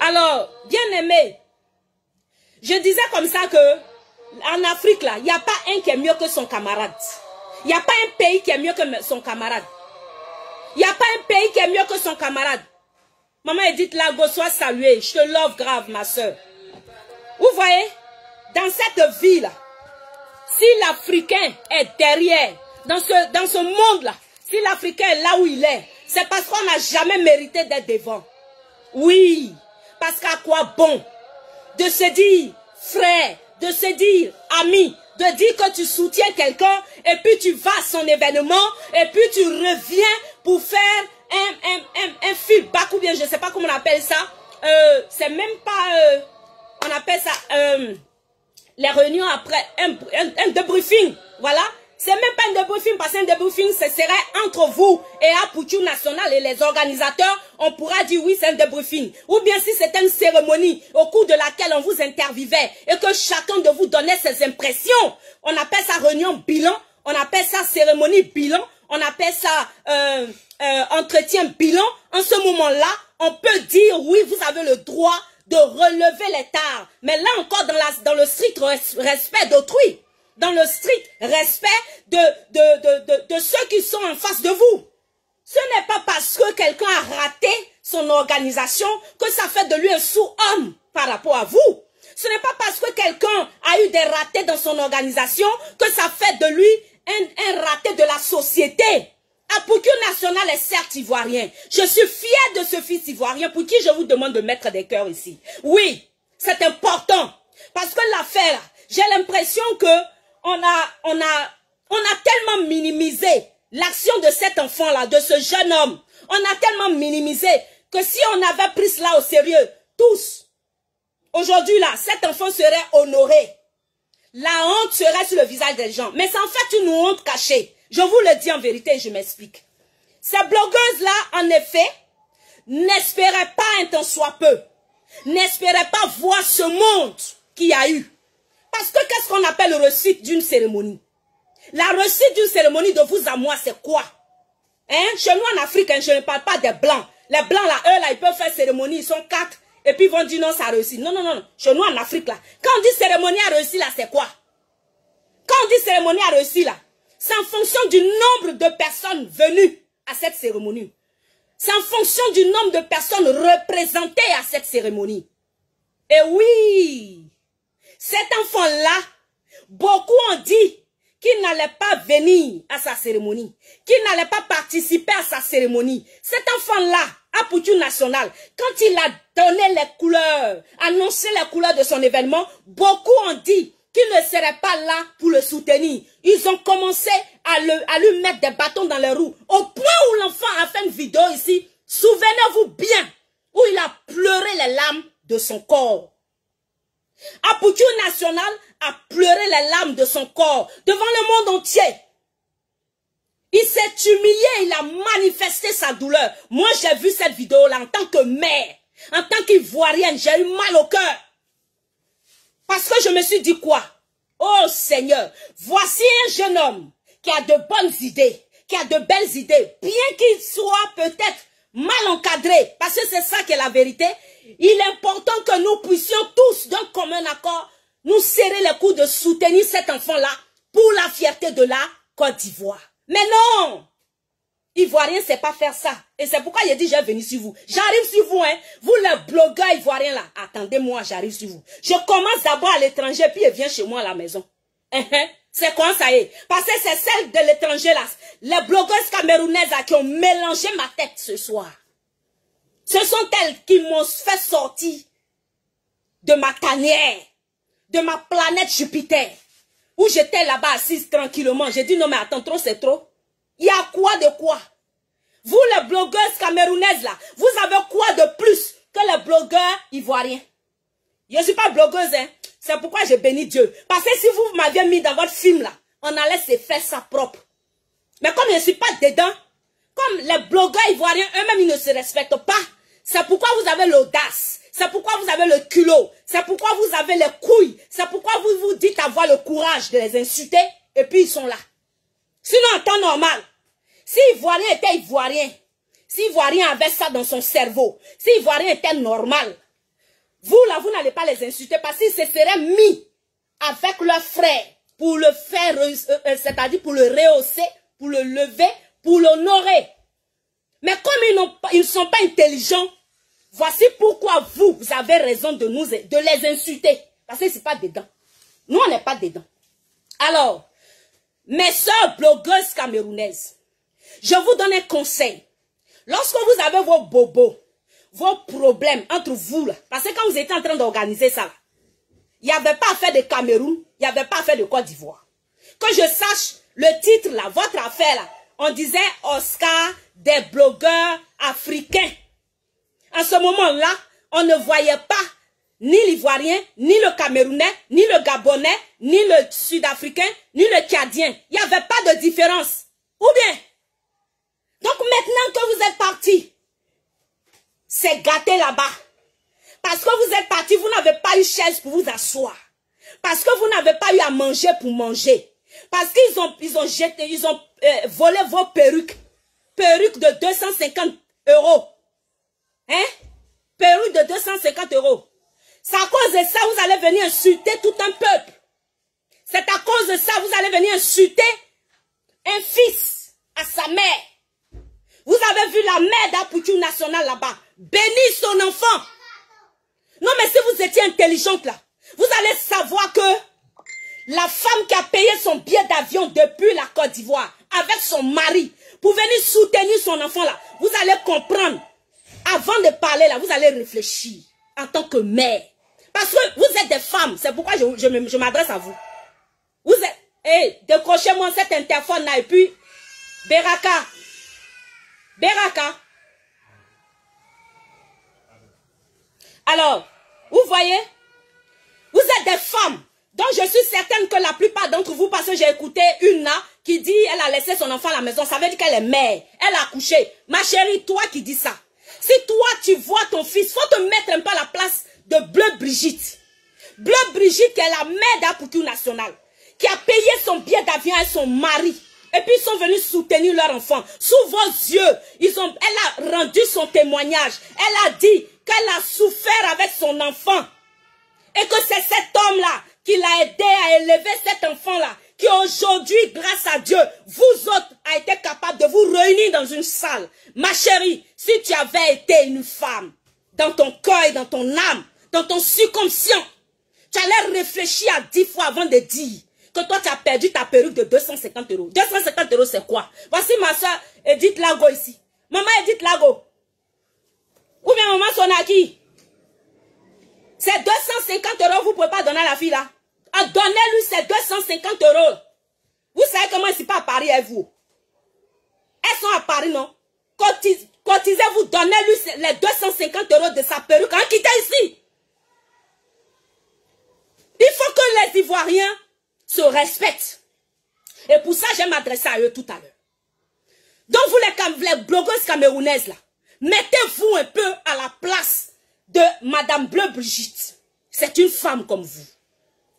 Alors, bien aimé, je disais comme ça que en Afrique là, il n'y a pas un qui est mieux que son camarade. Il n'y a pas un pays qui est mieux que son camarade. Il n'y a pas un pays qui est mieux que son camarade. Maman Edith Lago, sois saluée. Je te love grave, ma soeur. Vous voyez, dans cette vie-là, si l'Africain est derrière, dans ce monde-là, si l'Africain est là où il est, c'est parce qu'on n'a jamais mérité d'être devant. Oui, parce qu'à quoi bon de se dire frère, de se dire ami, de dire que tu soutiens quelqu'un, et puis tu vas à son événement, et puis tu reviens pour faire un feedback, ou bien je ne sais pas comment on appelle ça, c'est même pas... on appelle ça les réunions après un debriefing. Voilà. C'est même pas un debriefing parce qu'un debriefing, ce serait entre vous et Apoutou National et les organisateurs. On pourra dire oui, c'est un debriefing. Ou bien si c'est une cérémonie au cours de laquelle on vous interviewait et que chacun de vous donnait ses impressions. On appelle ça réunion bilan. On appelle ça cérémonie bilan. On appelle ça entretien bilan. En ce moment-là, on peut dire oui, vous avez le droit de relever les tares. Mais là encore, dans le strict respect d'autrui. Dans le strict respect de ceux qui sont en face de vous. Ce n'est pas parce que quelqu'un a raté son organisation que ça fait de lui un sous-homme par rapport à vous. Ce n'est pas parce que quelqu'un a eu des ratés dans son organisation que ça fait de lui un raté de la société. Apoutou National est certes ivoirien. Je suis fière de ce fils ivoirien pour qui je vous demande de mettre des cœurs ici. Oui, c'est important. Parce que l'affaire, j'ai l'impression que on a tellement minimisé l'action de cet enfant-là, de ce jeune homme. On a tellement minimisé que si on avait pris cela au sérieux, tous, aujourd'hui là, cet enfant serait honoré. La honte serait sur le visage des gens. Mais c'est en fait une honte cachée. Je vous le dis en vérité et je m'explique. Ces blogueuses-là, en effet, n'espéraient pas un tant soit peu. N'espéraient pas voir ce monde qu'il y a eu. Parce que qu'est-ce qu'on appelle le réussite d'une cérémonie? La réussite d'une cérémonie de vous à moi, c'est quoi? Hein? Chez nous en Afrique, hein, je ne parle pas des blancs. Les blancs là, eux là, ils peuvent faire cérémonie, ils sont 4. Et puis ils vont dire non, ça a réussi. Non, non, non. Chez nous en Afrique là, quand on dit cérémonie a réussi là, c'est quoi? Quand on dit cérémonie a réussi là, c'est en fonction du nombre de personnes venues à cette cérémonie. C'est en fonction du nombre de personnes représentées à cette cérémonie. Et oui, cet enfant-là, beaucoup ont dit qu'il n'allait pas venir à sa cérémonie, qu'il n'allait pas participer à sa cérémonie. Cet enfant-là, à Poutou National, quand il a donné les couleurs, annoncé les couleurs de son événement, beaucoup ont dit qu'il ne serait pas là pour le soutenir. Ils ont commencé à lui mettre des bâtons dans les roues, au point où l'enfant a fait une vidéo ici, souvenez-vous bien, où il a pleuré les larmes de son corps. À Poutou National a pleuré les larmes de son corps devant le monde entier. Il s'est humilié, il a manifesté sa douleur. Moi, j'ai vu cette vidéo-là en tant que mère, en tant qu'Ivoirienne, j'ai eu mal au cœur. Parce que je me suis dit quoi? Oh Seigneur, voici un jeune homme qui a de bonnes idées, qui a de belles idées, bien qu'il soit peut-être mal encadré, parce que c'est ça qui est la vérité. Il est important que nous puissions tous, d'un commun accord, nous serrer les coups de soutenir cet enfant-là pour la fierté de la Côte d'Ivoire. Mais non! Ivoirien ne sait pas faire ça. Et c'est pourquoi il dit, je vais venir sur vous. J'arrive sur vous, hein. Vous, les blogueurs ivoiriens, là. Attendez-moi, j'arrive sur vous. Je commence d'abord à l'étranger, puis il vient chez moi à la maison. C'est quand ça y est? Parce que c'est celle de l'étranger, là. Les blogueuses camerounaises, là, qui ont mélangé ma tête ce soir. Ce sont elles qui m'ont fait sortir de ma tanière, de ma planète Jupiter, où j'étais là-bas assise tranquillement. J'ai dit, non mais attends, trop c'est trop. Il y a quoi de quoi? Vous les blogueuses camerounaises là, vous avez quoi de plus que les blogueurs ivoiriens? Je ne suis pas blogueuse, hein. C'est pourquoi je bénis Dieu. Parce que si vous m'aviez mis dans votre film là, on allait se faire ça propre. Mais comme je ne suis pas dedans, comme les blogueurs ivoiriens eux-mêmes ils ne se respectent pas, c'est pourquoi vous avez l'audace. C'est pourquoi vous avez le culot. C'est pourquoi vous avez les couilles. C'est pourquoi vous vous dites avoir le courage de les insulter. Et puis ils sont là. Sinon, en temps normal, si Ivoirien était Ivoirien, si Ivoirien avait ça dans son cerveau, si Ivoirien était normal, vous là, vous n'allez pas les insulter parce qu'ils se seraient mis avec leurs frères pour le faire, c'est-à-dire pour le rehausser, pour le lever, pour l'honorer. Mais comme ils ne sont pas intelligents, voici pourquoi vous avez raison de les insulter. Parce que ce n'est pas dedans. Nous, on n'est pas dedans. Alors, mes soeurs blogueuses camerounaises, je vous donne un conseil. Lorsque vous avez vos bobos, vos problèmes entre vous, là, parce que quand vous étiez en train d'organiser ça, là, il n'y avait pas affaire de Cameroun, il n'y avait pas affaire de Côte d'Ivoire. Que je sache le titre, là, votre affaire, là, on disait Oscar des blogueurs africains. En ce moment-là, on ne voyait pas ni l'Ivoirien, ni le Camerounais, ni le Gabonais, ni le Sud-Africain, ni le Tchadien. Il n'y avait pas de différence. Ou bien? Donc maintenant que vous êtes partis, c'est gâté là-bas. Parce que vous êtes partis, vous n'avez pas eu chaise pour vous asseoir. Parce que vous n'avez pas eu à manger pour manger. Parce qu'ils ont volé vos perruques. Perruques de 250 €. Hein? Perruques de 250 €. C'est à cause de ça que vous allez venir insulter tout un peuple. C'est à cause de ça que vous allez venir insulter un fils à sa mère. Vous avez vu la mère d'Apoutou National là-bas. Bénir son enfant. Non mais si vous étiez intelligente là, vous allez savoir que la femme qui a payé son billet d'avion depuis la Côte d'Ivoire avec son mari pour venir soutenir son enfant là, vous allez comprendre. Avant de parler là, vous allez réfléchir en tant que mère. Parce que vous êtes des femmes, c'est pourquoi je m'adresse à vous. Vous êtes, hey, décrochez-moi cet interphone là et puis, Beraka. Alors, vous voyez, vous êtes des femmes. Donc je suis certaine que la plupart d'entre vous, parce que j'ai écouté une là, qui dit elle a laissé son enfant à la maison, ça veut dire qu'elle est mère. Elle a accouché. Ma chérie, toi qui dis ça, si toi tu vois ton fils, faut te mettre un peu à la place de Bleu Brigitte. Bleu Brigitte qui est la mère d'Apoutou National, qui a payé son billet d'avion à son mari. Et puis ils sont venus soutenir leur enfant. Sous vos yeux, elle a rendu son témoignage. Elle a dit qu'elle a souffert avec son enfant. Et que c'est cet homme-là qui l'a aidé à élever cet enfant-là, qui aujourd'hui, grâce à Dieu, vous autres, a été capable de vous réunir dans une salle. Ma chérie, si tu avais été une femme, dans ton cœur et dans ton âme, dans ton subconscient, tu allais réfléchir à 10 fois avant de dire que toi, tu as perdu ta perruque de 250 €. 250 € c'est quoi? Voici ma soeur Edith Lago ici. Maman Edith Lago. Ou bien maman Sonaki. C'est 250 €, vous ne pouvez pas donner à la fille là. Donnez-lui ces 250 €. Vous savez comment ils ne sont pas à Paris et vous? Elles sont à Paris, non? Cotisez-vous, donnez-lui les 250 € de sa perruque en quittant ici. Il faut que les Ivoiriens se respectent. Et pour ça, je vais m'adresser à eux tout à l'heure. Donc, vous les blogueuses camerounaises, là, mettez-vous un peu à la place de Madame Bleu Brigitte. C'est une femme comme vous,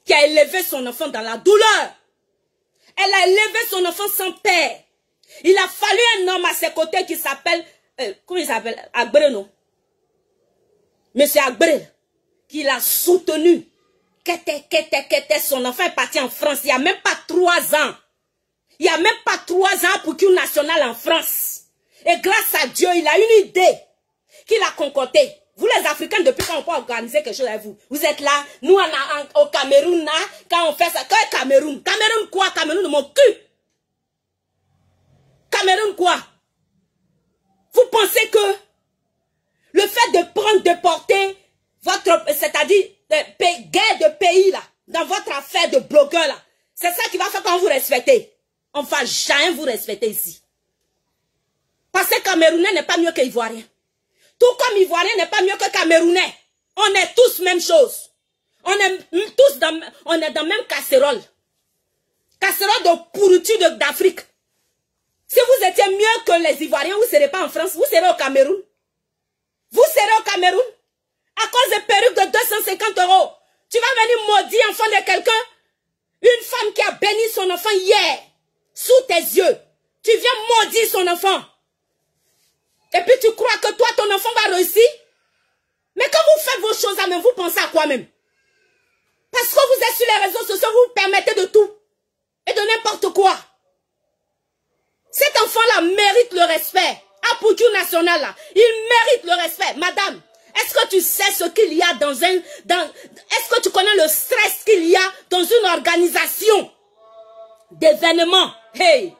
qui a élevé son enfant dans la douleur. Elle a élevé son enfant sans père. Il a fallu un homme à ses côtés qui s'appelle, comment il s'appelle? Agbre, non? Monsieur Agbre, qui l'a soutenu. Son enfant est parti en France. Il n'y a même pas 3 ans. Il n'y a même pas 3 ans pour qu'il y ait une nationale en France. Et grâce à Dieu, il a une idée qu'il a concoctée. Vous les Africains, depuis quand on peut organiser quelque chose avec vous? Vous êtes là, nous au Cameroun, là, quand on fait ça. Quand Cameroun? Cameroun quoi? Cameroun de mon cul. Cameroun quoi? Vous pensez que le fait de prendre, de porter votre, c'est-à-dire, guerre de pays, là, dans votre affaire de blogueur, là, c'est ça qui va faire qu'on vous respecte. On ne va jamais vous respecter ici. Parce que Camerounais n'est pas mieux que Ivoirien. Tout comme Ivoirien n'est pas mieux que Camerounais. On est tous même chose. On est tous dans la même casserole. Casserole de pourriture d'Afrique. Si vous étiez mieux que les Ivoiriens, vous ne serez pas en France, vous serez au Cameroun. Vous serez au Cameroun. À cause de perruques de 250 €. Tu vas venir maudire l'enfant de quelqu'un. Une femme qui a béni son enfant hier. Sous tes yeux. Tu viens maudire son enfant. Et puis tu crois que toi, ton enfant va réussir? Mais quand vous faites vos choses, même, vous pensez à quoi même? Parce que vous êtes sur les réseaux sociaux, vous vous permettez de tout. Et de n'importe quoi. Cet enfant-là mérite le respect. Apoutou national là. Il mérite le respect. Madame, est-ce que tu sais ce qu'il y a est-ce que tu connais le stress qu'il y a dans une organisation d'événements? Hey!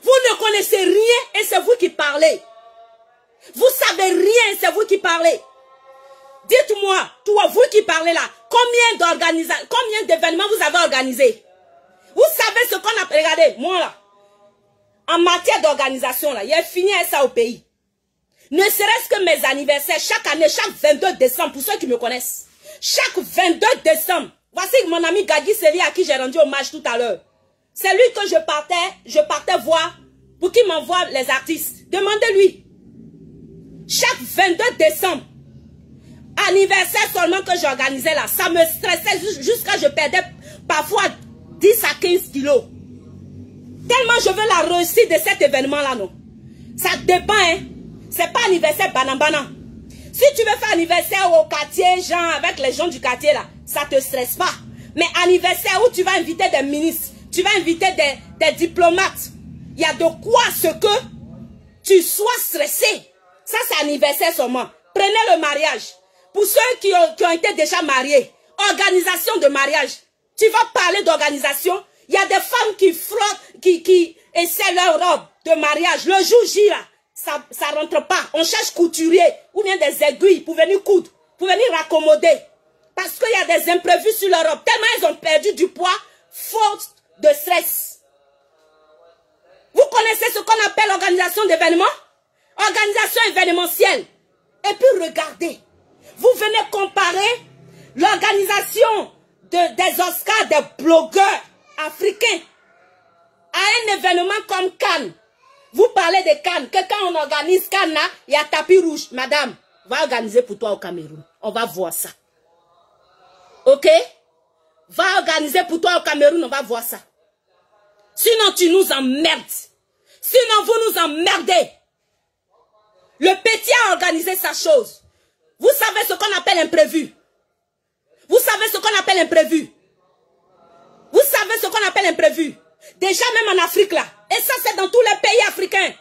Vous ne connaissez rien et c'est vous qui parlez. Vous savez rien, c'est vous qui parlez. Dites-moi, toi, vous qui parlez là, combien d'événements vous avez organisés? Vous savez ce qu'on a... Regardez, moi là, en matière d'organisation là, il a fini avec ça au pays. Ne serait-ce que mes anniversaires, chaque année, chaque 22 décembre, pour ceux qui me connaissent, chaque 22 décembre, voici mon ami Gadi Seli à qui j'ai rendu hommage tout à l'heure. C'est lui que je partais voir pour qu'il m'envoie les artistes. Demandez-lui. Chaque 22 décembre, anniversaire seulement que j'organisais là, ça me stressait jusqu'à ce que je perdais parfois 10 à 15 kilos. Tellement je veux la réussite de cet événement-là, non. Ça dépend, hein. C'est pas anniversaire banana. Si tu veux faire anniversaire au quartier, genre avec les gens du quartier là, ça te stresse pas. Mais anniversaire où tu vas inviter des ministres, tu vas inviter des diplomates, il y a de quoi ce que tu sois stressé. Ça c'est anniversaire seulement. Prenez le mariage. Pour ceux qui ont été déjà mariés, organisation de mariage. Tu vas parler d'organisation. Il y a des femmes qui frottent, qui essaient leur robe de mariage. Le jour J là, ça rentre pas. On cherche couturier ou bien des aiguilles pour venir coudre, pour venir raccommoder. Parce qu'il y a des imprévus sur leur robe. Tellement ils ont perdu du poids, faute de stress. Vous connaissez ce qu'on appelle organisation d'événements? Organisation événementielle. Et puis regardez, vous venez comparer l'organisation des Oscars des blogueurs africains à un événement comme Cannes. Vous parlez de Cannes, que quand on organise Cannes, il y a tapis rouge. Madame, va organiser pour toi au Cameroun. On va voir ça. Ok? Va organiser pour toi au Cameroun, on va voir ça. Sinon, tu nous emmerdes. Sinon, vous nous emmerdez. Le petit a organisé sa chose. Vous savez ce qu'on appelle imprévu. Vous savez ce qu'on appelle imprévu. Vous savez ce qu'on appelle imprévu. Déjà même en Afrique là. Et ça c'est dans tous les pays africains.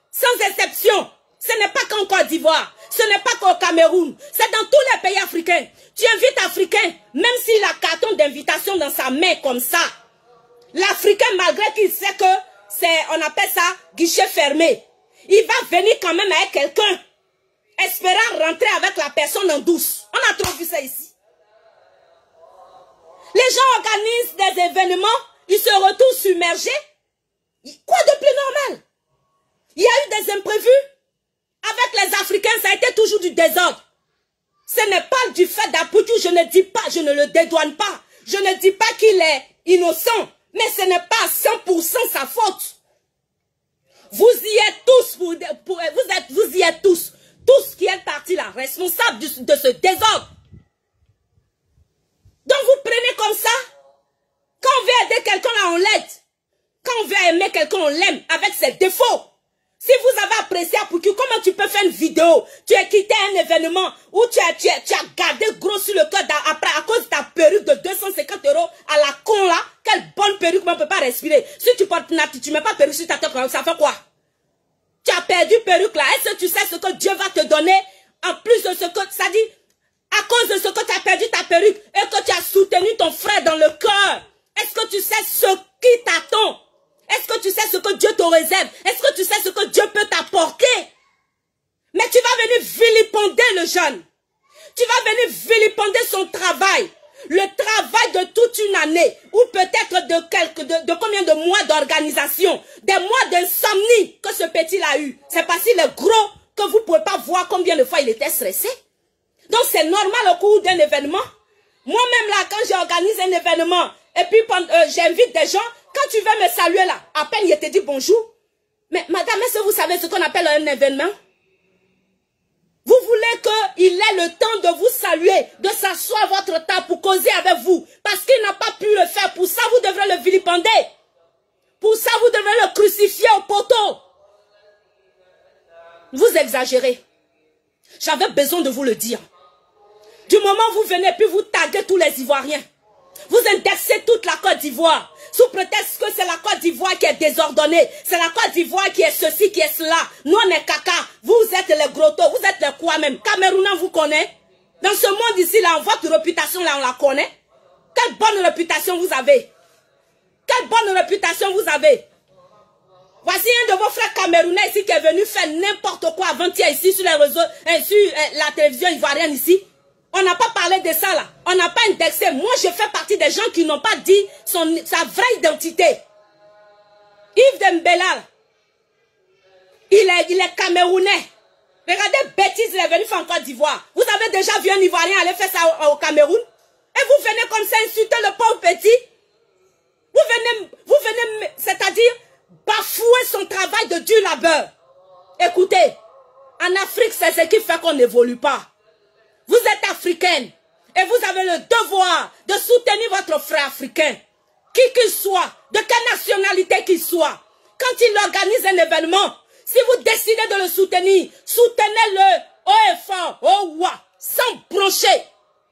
Sans exception. Ce n'est pas qu'en Côte d'Ivoire. Ce n'est pas qu'au Cameroun. C'est dans tous les pays africains. Tu invites Africain, même s'il a carton d'invitation dans sa main comme ça. L'Africain, malgré qu'il sait que c'est, on appelle ça guichet fermé. Il va venir quand même avec quelqu'un, espérant rentrer avec la personne en douce. On a trop vu ça ici. Les gens organisent des événements, ils se retrouvent submergés. Quoi de plus normal? Il y a eu des imprévus. Avec les Africains, ça a été toujours du désordre. Ce n'est pas du fait d'Apoutou, je ne dis pas, je ne le dédouane pas. Je ne dis pas qu'il est innocent, mais ce n'est pas 100% sa faute. Vous y êtes tous, vous y êtes tous qui êtes partis là, responsables de ce désordre. Donc vous prenez comme ça, quand on veut aider quelqu'un là, on l'aide. Quand on veut aimer quelqu'un, on l'aime avec ses défauts. Si vous avez apprécié Apoutou, comment tu peux faire une vidéo? Tu as quitté un événement où tu as gardé gros sur le cœur après à cause de ta perruque de 250 € à la con là. Quelle bonne perruque, mais on ne peut pas respirer. Si tu portes tu mets pas perruque sur ta tête, ça fait quoi? Tu as perdu perruque là. Est-ce que tu sais ce que Dieu va te donner en plus de ce que ça dit? À cause de ce que tu as perdu ta perruque et que tu as soutenu ton frère dans le cœur. Est-ce que tu sais ce qui t'attend? Est-ce que tu sais ce que Dieu te réserve? Est-ce que tu sais ce que Dieu peut t'apporter? Mais tu vas venir vilipender le jeune. Tu vas venir vilipender son travail. Le travail de toute une année. Ou peut-être de combien de mois d'organisation. Des mois d'insomnie que ce petit a eu. C'est parce qu'il est gros que vous ne pouvez pas voir combien de fois il était stressé. Donc c'est normal au cours d'un événement. Moi-même là, quand j'organise un événement, et puis j'invite des gens, quand tu veux me saluer là, à peine il te dit bonjour. Mais madame, est-ce que vous savez ce qu'on appelle un événement? Vous voulez qu'il ait le temps de vous saluer, de s'asseoir votre temps pour causer avec vous. Parce qu'il n'a pas pu le faire. Pour ça, vous devrez le vilipender. Pour ça, vous devrez le crucifier au poteau. Vous exagérez. J'avais besoin de vous le dire. Du moment où vous venez, puis vous taguez tous les Ivoiriens. Vous indexez toute la Côte d'Ivoire. Sous prétexte que c'est la Côte d'Ivoire qui est désordonnée. C'est la Côte d'Ivoire qui est ceci, qui est cela. Nous, on est caca. Vous êtes les grottos. Vous êtes les quoi même? Camerounais, vous connaissez? Dans ce monde ici, là, votre réputation, là, on la connaît. Quelle bonne réputation vous avez? Quelle bonne réputation vous avez? Voici un de vos frères camerounais ici qui est venu faire n'importe quoi avant-hier ici sur les réseaux, sur la télévision ivoirienne ici. On n'a pas parlé de ça là. On n'a pas indexé. Moi, je fais partie des gens qui n'ont pas dit sa vraie identité. Yves Dembélé, il est camerounais. Regardez, bêtise, il est venu faire en Côte d'Ivoire. Vous avez déjà vu un Ivoirien aller faire ça au Cameroun? Et vous venez comme ça insulter le pauvre petit? Vous venez, c'est-à-dire bafouer son travail de dur labeur. Écoutez, en Afrique, c'est ce qui fait qu'on n'évolue pas. Vous êtes africaine et vous avez le devoir de soutenir votre frère africain, qui qu'il soit, de quelle nationalité qu'il soit. Quand il organise un événement, si vous décidez de le soutenir, soutenez-le haut et fort, haut ouah, sans broncher.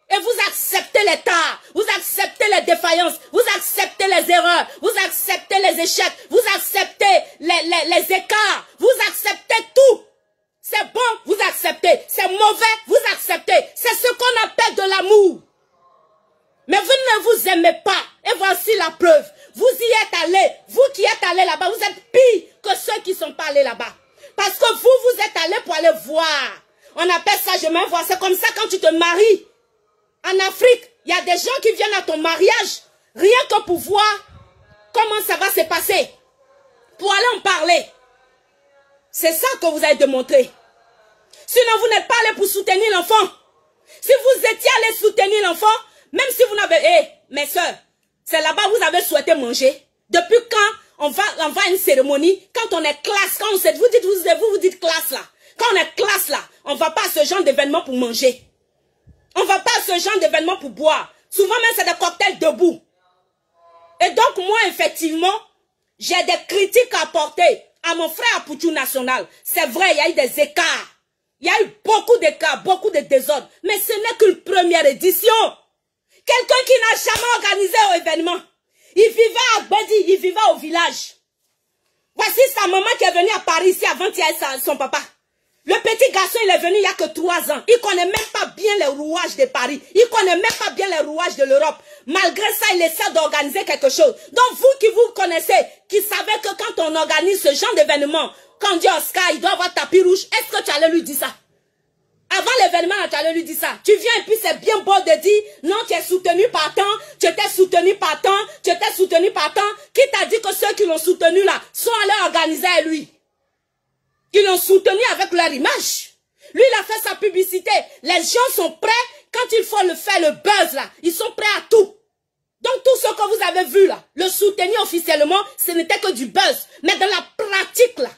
Et vous acceptez les tares, vous acceptez les défaillances, vous acceptez les erreurs, vous acceptez les échecs, vous acceptez les écarts, vous acceptez tout. C'est bon, vous acceptez. C'est mauvais, vous acceptez. C'est ce qu'on appelle de l'amour. Mais vous ne vous aimez pas. Et voici la preuve. Vous y êtes allés. Vous qui êtes allés là-bas, vous êtes pire que ceux qui ne sont pas allés là-bas. Parce que vous êtes allés pour aller voir. On appelle ça, je m'envoie. C'est comme ça quand tu te maries. En Afrique, il y a des gens qui viennent à ton mariage, rien que pour voir comment ça va se passer. Pour aller en parler. C'est ça que vous avez démontré. Sinon, vous n'êtes pas allé pour soutenir l'enfant. Si vous étiez allé soutenir l'enfant, même si vous n'avez... mes soeurs, c'est là-bas que vous avez souhaité manger. Depuis quand on va à une cérémonie, quand on est classe, quand on sait, vous dites classe là. Quand on est classe là, on ne va pas à ce genre d'événement pour manger. On ne va pas à ce genre d'événement pour boire. Souvent même, c'est des cocktails debout. Et donc, moi, effectivement, j'ai des critiques à apporter à mon frère Apoutou National. C'est vrai, il y a eu des écarts. Il y a eu beaucoup d'écarts, beaucoup de désordres. Mais ce n'est qu'une première édition. Quelqu'un qui n'a jamais organisé un événement. Il vivait à Gbedi, il vivait au village. Voici sa maman qui est venue à Paris ici avant-hier son papa. Le petit garçon, il est venu il n'y a que 3 ans. Il ne connaît même pas bien les rouages de Paris. Il ne connaît même pas bien les rouages de l'Europe. Malgré ça, il essaie d'organiser quelque chose. Donc vous qui vous connaissez, qui savez que quand on organise ce genre d'événement, quand on dit Oscar, il doit avoir tapis rouge, est-ce que tu allais lui dire ça? Avant l'événement, tu allais lui dire ça. Tu viens et puis c'est bien beau de dire, non, tu es soutenu par tant, tu étais soutenu par tant, tu étais soutenu par tant. Qui t'a dit que ceux qui l'ont soutenu là sont allés organiser à lui? Ils l'ont soutenu avec leur image. Lui, il a fait sa publicité. Les gens sont prêts, quand il faut le faire, le buzz là, ils sont prêts à tout. Donc tout ce que vous avez vu là, le soutenir officiellement, ce n'était que du buzz. Mais dans la pratique là,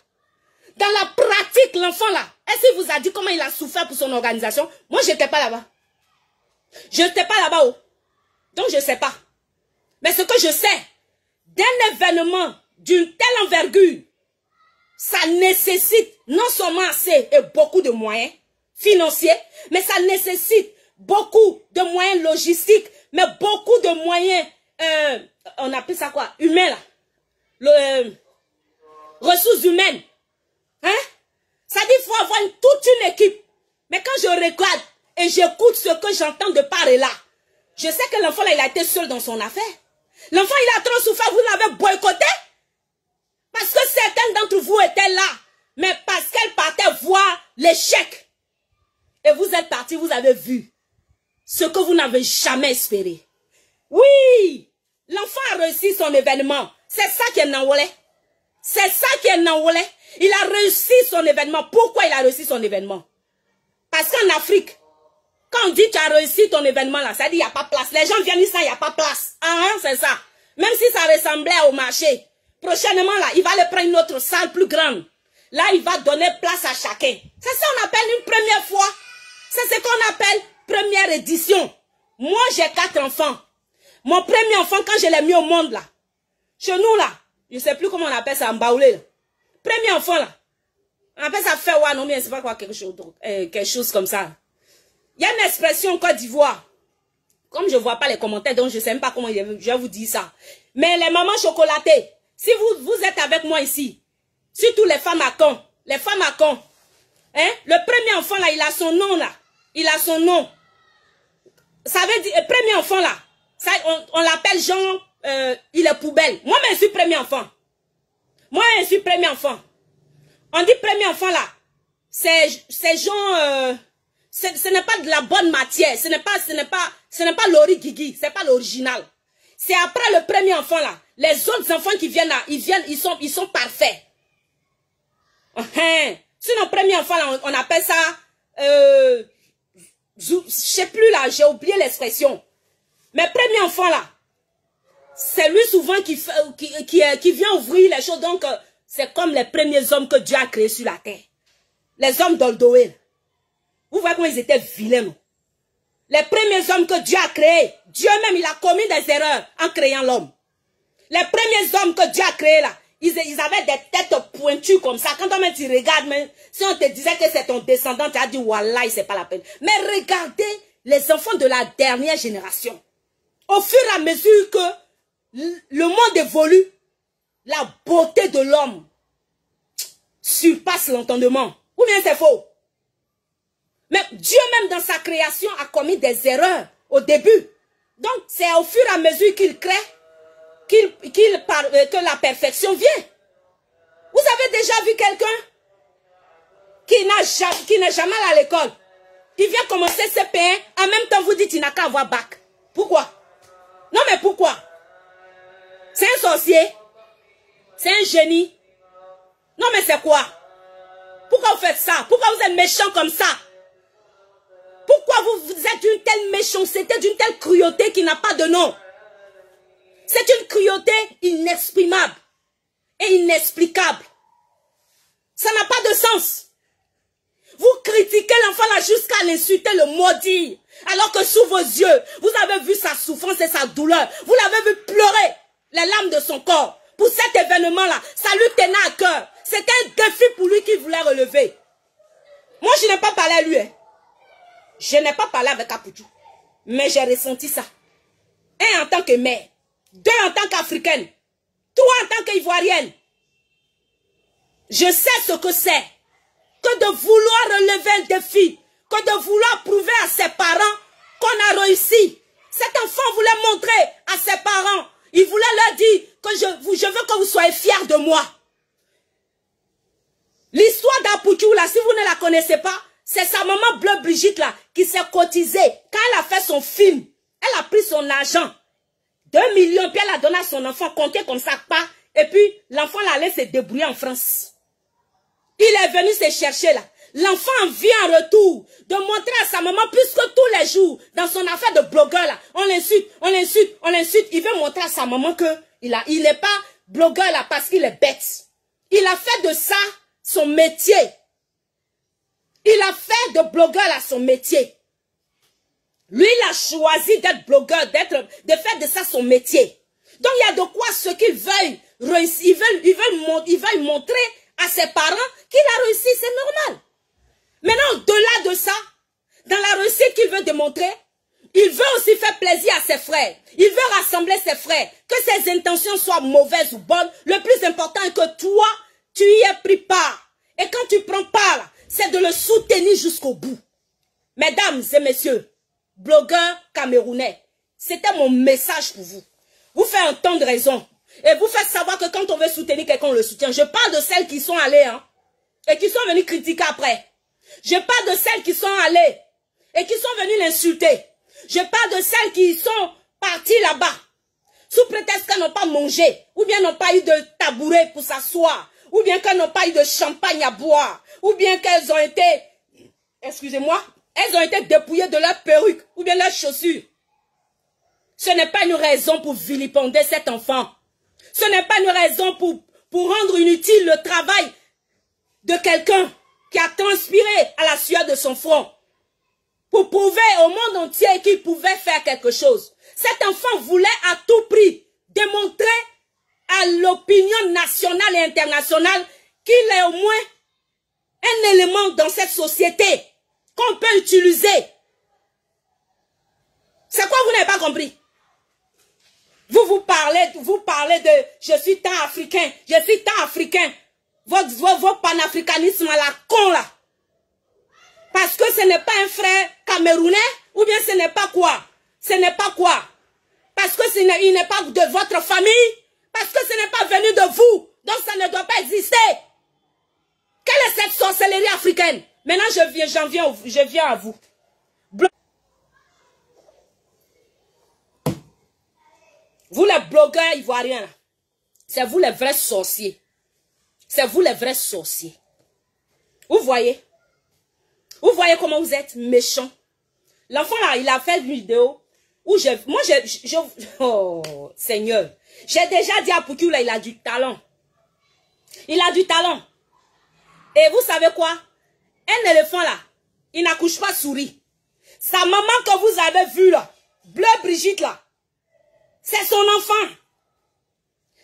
l'enfant là, est-ce qu'il vous a dit comment il a souffert pour son organisation? Moi, je n'étais pas là-bas. Je n'étais pas là-bas. Oh. Donc, je ne sais pas. Mais ce que je sais, d'un événement d'une telle envergure, ça nécessite non seulement assez et beaucoup de moyens financiers, mais ça nécessite beaucoup de moyens logistiques, mais beaucoup de moyens, on appelle ça quoi? Humains là. Ressources humaines. Hein? Ça dit qu'il faut avoir toute une équipe. Mais quand je regarde et j'écoute ce que j'entends de part et là, je sais que l'enfant là, il a été seul dans son affaire. L'enfant, il a trop souffert, vous l'avez boycotté. Parce que certains d'entre vous étaient là. Mais parce qu'elle partait voir l'échec. Et vous êtes partis, vous avez vu ce que vous n'avez jamais espéré. Oui, l'enfant a réussi son événement. C'est ça qui est Nawolé. C'est ça qui est Nawolé. Il a réussi son événement. Pourquoi il a réussi son événement? Parce qu'en Afrique, quand on dit tu as réussi ton événement là, ça dit il n'y a pas de place. Les gens viennent ici, il n'y a pas de place. C'est ça. Même si ça ressemblait au marché. Prochainement là, il va aller prendre une autre salle plus grande. Là, il va donner place à chacun. C'est ça qu'on appelle une première fois. C'est ce qu'on appelle première édition. Moi, j'ai 4 enfants. Mon premier enfant, quand je l'ai mis au monde là, chez nous là, je ne sais plus comment on appelle ça, en baoulé là. Premier enfant là, on appelle ça faire non mais c'est pas quoi quelque chose comme ça. Il y a une expression en Côte d'Ivoire. Comme je ne vois pas les commentaires, donc je ne sais même pas comment je vais vous dire ça. Mais les mamans chocolatées, si vous êtes avec moi ici, surtout les femmes à con, hein, le premier enfant là, il a son nom là, il a son nom. Ça veut dire, le premier enfant là, ça, on l'appelle genre, il est poubelle. Moi, je suis premier enfant. Moi, je suis premier enfant. On dit premier enfant là, c'est genre, ce n'est pas de la bonne matière, ce n'est pas l'ori Guigui, c'est pas l'original. C'est après le premier enfant là, les autres enfants qui viennent là, ils sont parfaits. Sinon, premier enfant là, on appelle ça, je sais plus là, j'ai oublié l'expression. Mais premier enfant là, c'est lui souvent qui vient ouvrir les choses. Donc, c'est comme les premiers hommes que Dieu a créés sur la terre. Les hommes d'Oldoé. Vous voyez comment ils étaient vilains, non? Les premiers hommes que Dieu a créés, Dieu même, il a commis des erreurs en créant l'homme. Les premiers hommes que Dieu a créés là, ils avaient des têtes pointues comme ça. Quand on te regarde, même, si on te disait que c'est ton descendant, tu as dit, Wallah, c'est pas la peine. Mais regardez les enfants de la dernière génération. Au fur et à mesure que le monde évolue, la beauté de l'homme surpasse l'entendement. Ou bien c'est faux? Mais Dieu même dans sa création a commis des erreurs au début. Donc c'est au fur et à mesure qu'il crée que la perfection vient. Vous avez déjà vu quelqu'un qui n'est jamais allé à l'école? Il vient commencer CP1, en même temps vous dites qu'il n'a qu'à avoir bac. Pourquoi? Non mais pourquoi? C'est un sorcier? C'est un génie? Non mais c'est quoi? Pourquoi vous faites ça? Pourquoi vous êtes méchant comme ça? Pourquoi vous êtes d'une telle méchanceté, d'une telle cruauté qui n'a pas de nom? C'est une cruauté inexprimable et inexplicable. Ça n'a pas de sens. Vous critiquez l'enfant là jusqu'à l'insulter, le maudire. Alors que sous vos yeux, vous avez vu sa souffrance et sa douleur. Vous l'avez vu pleurer les larmes de son corps. Pour cet événement-là, ça lui tenait à cœur. C'était un défi pour lui qu'il voulait relever. Moi, je n'ai pas parlé à lui. Hein. Je n'ai pas parlé avec Apoutou. Mais j'ai ressenti ça. Et en tant que mère, 2 en tant qu'Africaine, 3 en tant qu'Ivoirienne. Je sais ce que c'est que de vouloir relever un défi, que de vouloir prouver à ses parents qu'on a réussi. Cet enfant voulait montrer à ses parents, il voulait leur dire que je veux que vous soyez fiers de moi. L'histoire d'Apoutou, là, si vous ne la connaissez pas, c'est sa maman Bleu Brigitte, là, qui s'est cotisée. Quand elle a fait son film, elle a pris son argent, 2 millions, puis elle a donné à son enfant, compté comme ça, pas. Et puis, l'enfant l'a laissé se débrouiller en France. Il est venu se chercher, là. L'enfant vient en retour de montrer à sa maman, puisque tous les jours, dans son affaire de blogueur, là, on l'insulte, on l'insulte, on l'insulte. Il veut montrer à sa maman que il n'est pas blogueur, là, parce qu'il est bête. Il a fait de ça son métier. Il a fait de blogueur là son métier. Lui, il a choisi d'être blogueur, de faire de ça son métier. Donc, il y a de quoi ceux qu'ils veulent réussir, ils veulent montrer à ses parents qu'il a réussi, c'est normal. Maintenant, au-delà de ça, dans la réussite qu'il veut démontrer, il veut aussi faire plaisir à ses frères. Il veut rassembler ses frères. Que ses intentions soient mauvaises ou bonnes, le plus important est que toi, tu y aies pris part. Et quand tu prends part, c'est de le soutenir jusqu'au bout. Mesdames et messieurs, blogueurs camerounais, c'était mon message pour vous. Vous faites entendre raison. Et vous faites savoir que quand on veut soutenir quelqu'un, on le soutient. Je parle de celles qui sont allées, hein, et qui sont venues critiquer après. Je parle de celles qui sont allées et qui sont venues l'insulter. Je parle de celles qui sont parties là-bas, sous prétexte qu'elles n'ont pas mangé, ou bien n'ont pas eu de tabouret pour s'asseoir, ou bien qu'elles n'ont pas eu de champagne à boire, ou bien qu'elles ont été, excusez-moi, elles ont été dépouillées de leurs perruques, ou bien leurs chaussures. Ce n'est pas une raison pour vilipender cet enfant. Ce n'est pas une raison pour rendre inutile le travail de quelqu'un qui a transpiré à la sueur de son front, pour prouver au monde entier qu'il pouvait faire quelque chose. Cet enfant voulait à tout prix démontrer à l'opinion nationale et internationale qu'il est au moins un élément dans cette société qu'on peut utiliser. C'est quoi vous n'avez pas compris? Vous parlez de je suis tant africain, je suis tant africain. Votre panafricanisme à la con là. Parce que ce n'est pas un frère camerounais, ou bien ce n'est pas quoi? Ce n'est pas quoi? Parce que il n'est pas de votre famille, parce que ce n'est pas venu de vous, donc ça ne doit pas exister. Quelle est cette sorcellerie africaine? Maintenant je viens à vous. Vous les blogueurs ivoiriens, c'est vous les vrais sorciers. C'est vous les vrais sorciers. Vous voyez? Vous voyez comment vous êtes méchants? L'enfant là, il a fait une vidéo où oh Seigneur, j'ai déjà dit à Poutou là, il a du talent. Il a du talent. Et vous savez quoi? Un éléphant là, il n'accouche pas souris. Sa maman que vous avez vue là, Bleu Brigitte là, c'est son enfant.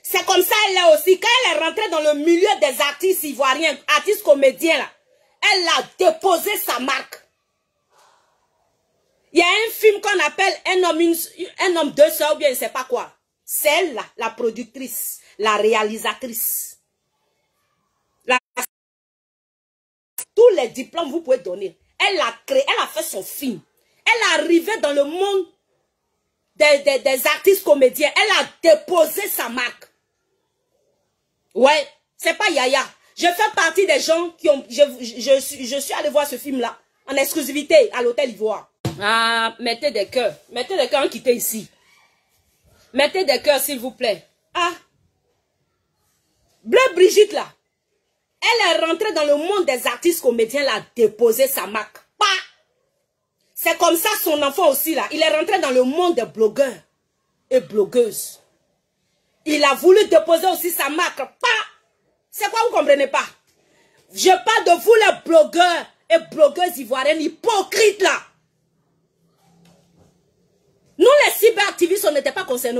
C'est comme ça elle est aussi. Quand elle est rentrée dans le milieu des artistes ivoiriens, artistes comédiens là, elle a déposé sa marque. Il y a un film qu'on appelle un homme deux sœurs ou bien je ne sais pas quoi. C'est elle là, la productrice, la réalisatrice. Tous les diplômes vous pouvez donner. Elle a créé, elle a fait son film. Elle est arrivée dans le monde des artistes comédiens. Elle a déposé sa marque. Ouais, c'est pas Yaya. Je fais partie des gens qui ont... Je suis allé voir ce film-là en exclusivité à l'hôtel Ivoire. Ah, mettez des cœurs. Mettez des cœurs en quittant ici. Mettez des cœurs, s'il vous plaît. Ah. Bleu Brigitte, là. Elle est rentrée dans le monde des artistes comédiens, elle a déposé sa marque. Pas. C'est comme ça son enfant aussi, là. Il est rentré dans le monde des blogueurs et blogueuses. Il a voulu déposer aussi sa marque. Pas. C'est quoi, vous ne comprenez pas? Je parle de vous, les blogueurs et blogueuses ivoiriennes hypocrites, là. Nous, les cyberactivistes, on n'était pas concernés.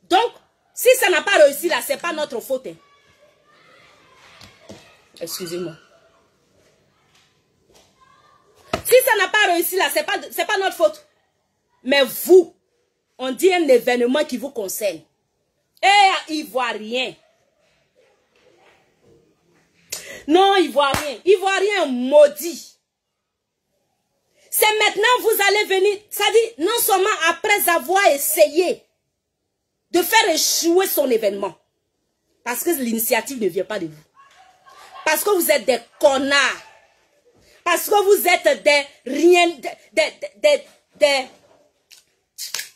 Donc, si ça n'a pas réussi, là, ce n'est pas notre faute. Hein. Excusez-moi. Si ça n'a pas réussi, là, ce n'est pas notre faute. Mais vous, On dit un événement qui vous concerne. Eh, Ivoirien. Non, Ivoirien. Ivoirien maudit. C'est maintenant vous allez venir. Ça dit, non seulement après avoir essayé de faire échouer son événement. Parce que l'initiative ne vient pas de vous. Parce que vous êtes des connards. Parce que vous êtes des rien,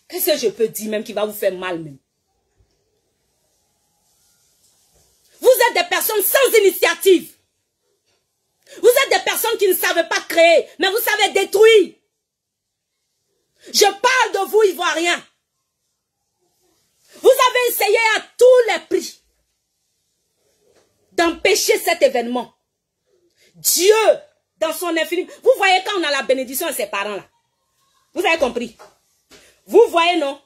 qu'est-ce que je peux dire même qui va vous faire mal même? Vous êtes des personnes sans initiative. Vous êtes des personnes qui ne savent pas créer, mais vous savez détruire. Je parle de vous, Ivoiriens. Vous avez essayé à tous les prix d'empêcher cet événement. Dieu, dans son infini, vous voyez quand on a la bénédiction de ses parents là. Vous avez compris? Vous voyez, non?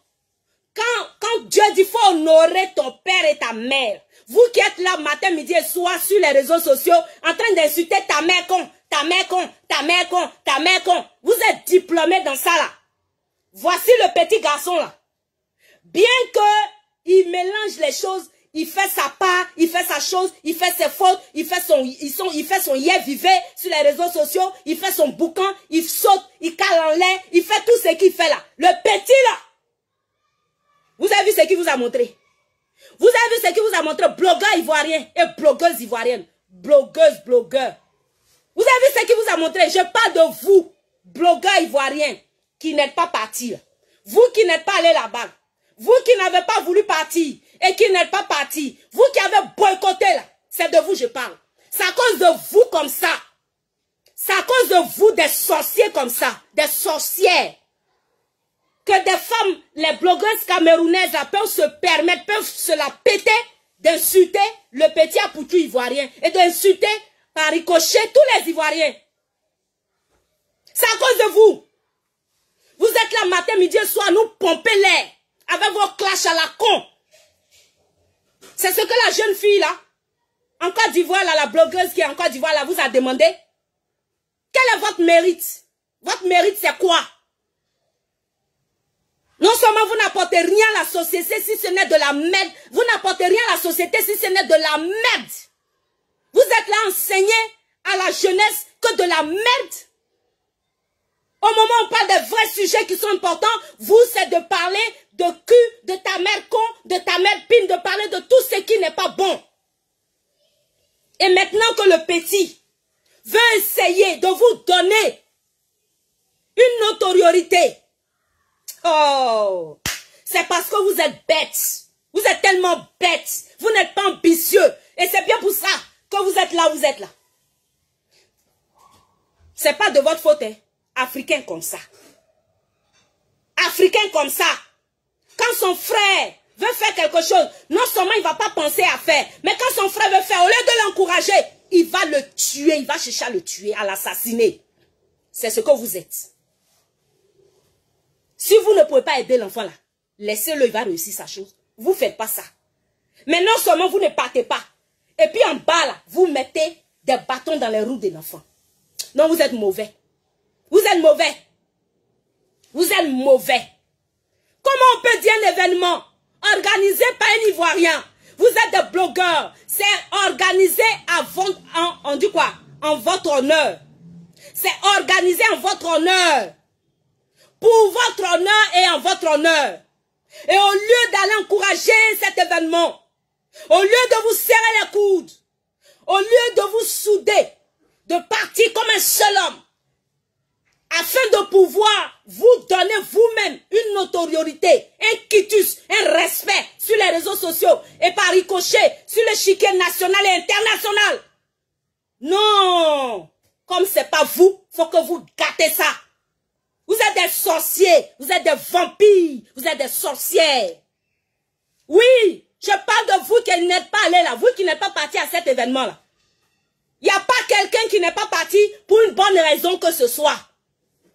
Quand Dieu dit, faut honorer ton père et ta mère. Vous qui êtes là matin, midi et soir sur les réseaux sociaux, en train d'insulter ta mère con, ta mère con, ta mère con, ta mère con. Vous êtes diplômé dans ça là. Voici le petit garçon là. Bien que il mélange les choses, il fait sa part, il fait sa chose, il fait ses fautes, il fait son yé-vivé sur les réseaux sociaux, il fait son boucan, il saute, il cale en l'air, il fait tout ce qu'il fait là. Le petit là. Vous avez vu ce qu'il vous a montré? Vous avez vu ce qu'il vous a montré? Blogueur ivoirien et blogueuse ivoirienne. Blogueuse, blogueur. Vous avez vu ce qu'il vous a montré? Je parle de vous, blogueur ivoirien, qui n'êtes pas parti. Vous qui n'êtes pas allé là-bas. Vous qui n'avez pas voulu partir et qui n'êtes pas parti. Vous qui avez boycotté là. C'est de vous je parle. C'est à cause de vous comme ça. C'est à cause de vous des sorciers comme ça. Des sorcières. Que des femmes, les blogueuses camerounaises là, peuvent se permettre, peuvent se la péter d'insulter le petit Apoutou ivoirien et d'insulter par ricochet tous les Ivoiriens. C'est à cause de vous. Vous êtes là matin, midi et soir, nous pomper l'air avec vos clashs à la con. C'est ce que la jeune fille là, en Côte d'Ivoire, là, la blogueuse qui est en Côte d'Ivoire là, vous a demandé. Quel est votre mérite? Votre mérite c'est quoi? Non seulement vous n'apportez rien à la société si ce n'est de la merde. Vous n'apportez rien à la société si ce n'est de la merde. Vous êtes là enseigné à la jeunesse que de la merde. Au moment où on parle des vrais sujets qui sont importants, vous c'est de parler de cul, de ta mère con, de ta mère pine, de parler de tout ce qui n'est pas bon. Et maintenant que le petit veut essayer de vous donner une notoriété. Oh, c'est parce que vous êtes bêtes. Vous êtes tellement bêtes. Vous n'êtes pas ambitieux. Et c'est bien pour ça que vous êtes là où vous êtes là. C'est pas de votre faute, hein. Africain comme ça. Africain comme ça. Quand son frère veut faire quelque chose, non seulement il ne va pas penser à faire, mais quand son frère veut faire, au lieu de l'encourager, il va le tuer, il va chercher à le tuer, à l'assassiner. C'est ce que vous êtes. Si vous ne pouvez pas aider l'enfant là, laissez-le, il va réussir sa chose. Vous ne faites pas ça. Mais non seulement vous ne partez pas, et puis en bas là, vous mettez des bâtons dans les roues de l'enfant. Non, vous êtes mauvais. Vous êtes mauvais. Vous êtes mauvais. Comment on peut dire un événement organisé par un Ivoirien? Vous êtes des blogueurs. C'est organisé on dit quoi? En votre honneur. C'est organisé en votre honneur. Pour votre honneur et en votre honneur. Et au lieu d'aller encourager cet événement, au lieu de vous serrer les coudes, au lieu de vous souder, de partir comme un seul homme, afin de pouvoir vous donner vous-même une notoriété, un quitus, un respect sur les réseaux sociaux et par ricochet sur l'échiquier national et international. Non, comme c'est pas vous, faut que vous gâtez ça. Vous êtes des sorciers, vous êtes des vampires, vous êtes des sorcières. Oui, je parle de vous qui n'êtes pas allé là, vous qui n'êtes pas parti à cet événement-là. Il n'y a pas quelqu'un qui n'est pas parti pour une bonne raison que ce soit.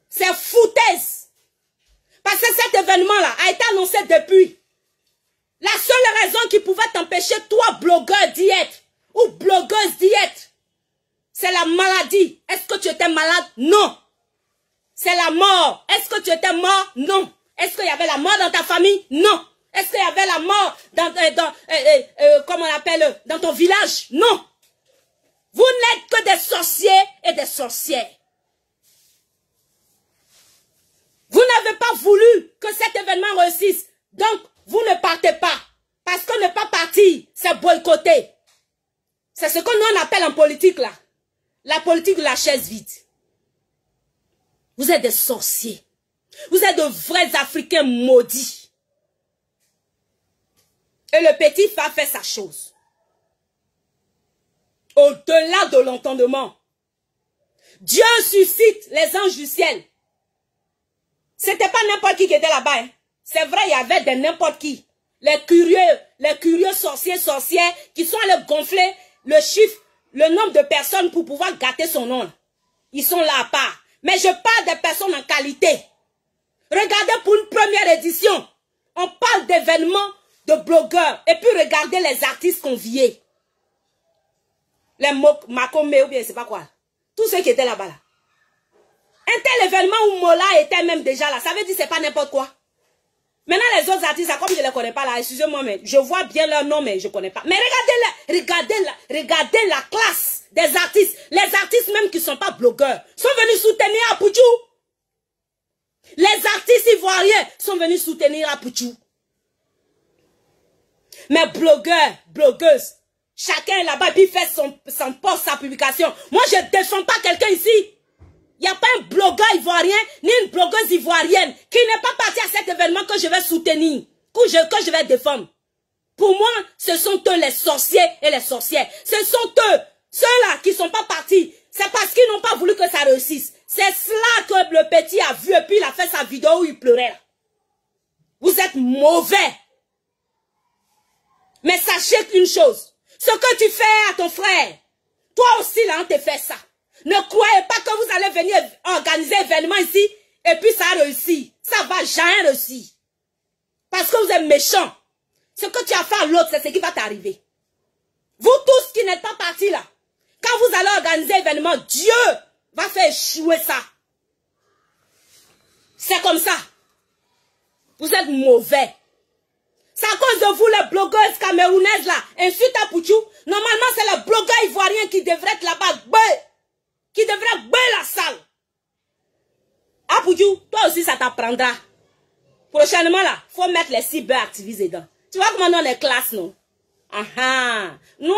C'est foutaise. Parce que cet événement-là a été annoncé depuis. La seule raison qui pouvait t'empêcher, toi, blogueur, d'y être, ou blogueuse d'y être, c'est la maladie. Est-ce que tu étais malade? Non. C'est la mort. Est-ce que tu étais mort? Non. Est-ce qu'il y avait la mort dans ta famille? Non. Est-ce qu'il y avait la mort comment on appelle, dans ton village? Non. Vous n'êtes que des sorciers et des sorcières. Vous n'avez pas voulu que cet événement réussisse. Donc, vous ne partez pas. Parce que ne pas partir, c'est boycotter. C'est ce que nous on appelle en politique là. La politique de la chaise vide. Vous êtes des sorciers. Vous êtes de vrais Africains maudits. Et le petit va faire sa chose. Au-delà de l'entendement. Dieu suscite les anges du ciel. C'était pas n'importe qui était là-bas. Hein. C'est vrai, il y avait de n'importe qui. Les curieux sorciers, sorcières qui sont allés gonfler le chiffre, le nombre de personnes pour pouvoir gâter son nom. Ils sont là à part. Mais je parle des personnes en qualité. Regardez pour une première édition. On parle d'événements de blogueurs. Et puis regardez les artistes conviés. Les Makome ou bien je sais pas quoi. Tous ceux qui étaient là-bas là. Un tel événement où Mola était même déjà là. Ça veut dire que c'est pas n'importe quoi. Maintenant les autres artistes, comme je ne les connais pas là, excusez-moi, mais je vois bien leur nom, mais je ne connais pas. Mais regardez la classe des artistes. Les artistes même qui ne sont pas blogueurs sont venus soutenir Apouchou. Les artistes ivoiriens sont venus soutenir Apouchou. Mais blogueurs, blogueuses, chacun est là-bas et puis fait son post, sa publication. Moi, je ne défends pas quelqu'un ici. Il n'y a pas un blogueur ivoirien, ni une blogueuse ivoirienne qui n'est pas parti à cet événement que je vais soutenir, que je vais défendre. Pour moi, ce sont eux les sorciers et les sorcières. Ce sont eux, ceux-là qui ne sont pas partis. C'est parce qu'ils n'ont pas voulu que ça réussisse. C'est cela que le petit a vu et puis il a fait sa vidéo où il pleurait. Vous êtes mauvais. Mais sachez une chose, ce que tu fais à ton frère, toi aussi là on te fait ça. Ne croyez pas que vous allez venir organiser un événement ici et puis ça réussit. Ça va jamais réussir. Parce que vous êtes méchants. Ce que tu as fait à l'autre, c'est ce qui va t'arriver. Vous tous qui n'êtes pas partis là, quand vous allez organiser un événement, Dieu va faire échouer ça. C'est comme ça. Vous êtes mauvais. C'est à cause de vous, les blogueuses camerounaises là, insulte à Pouchou. Normalement, c'est les blogueurs ivoiriens qui devraient être là-bas. Qui devrait bailler la salle. Ah, Poudiou, toi aussi, ça t'apprendra. Prochainement, là, faut mettre les cyberactivistes dedans. Tu vois comment on est classe, non? Nous,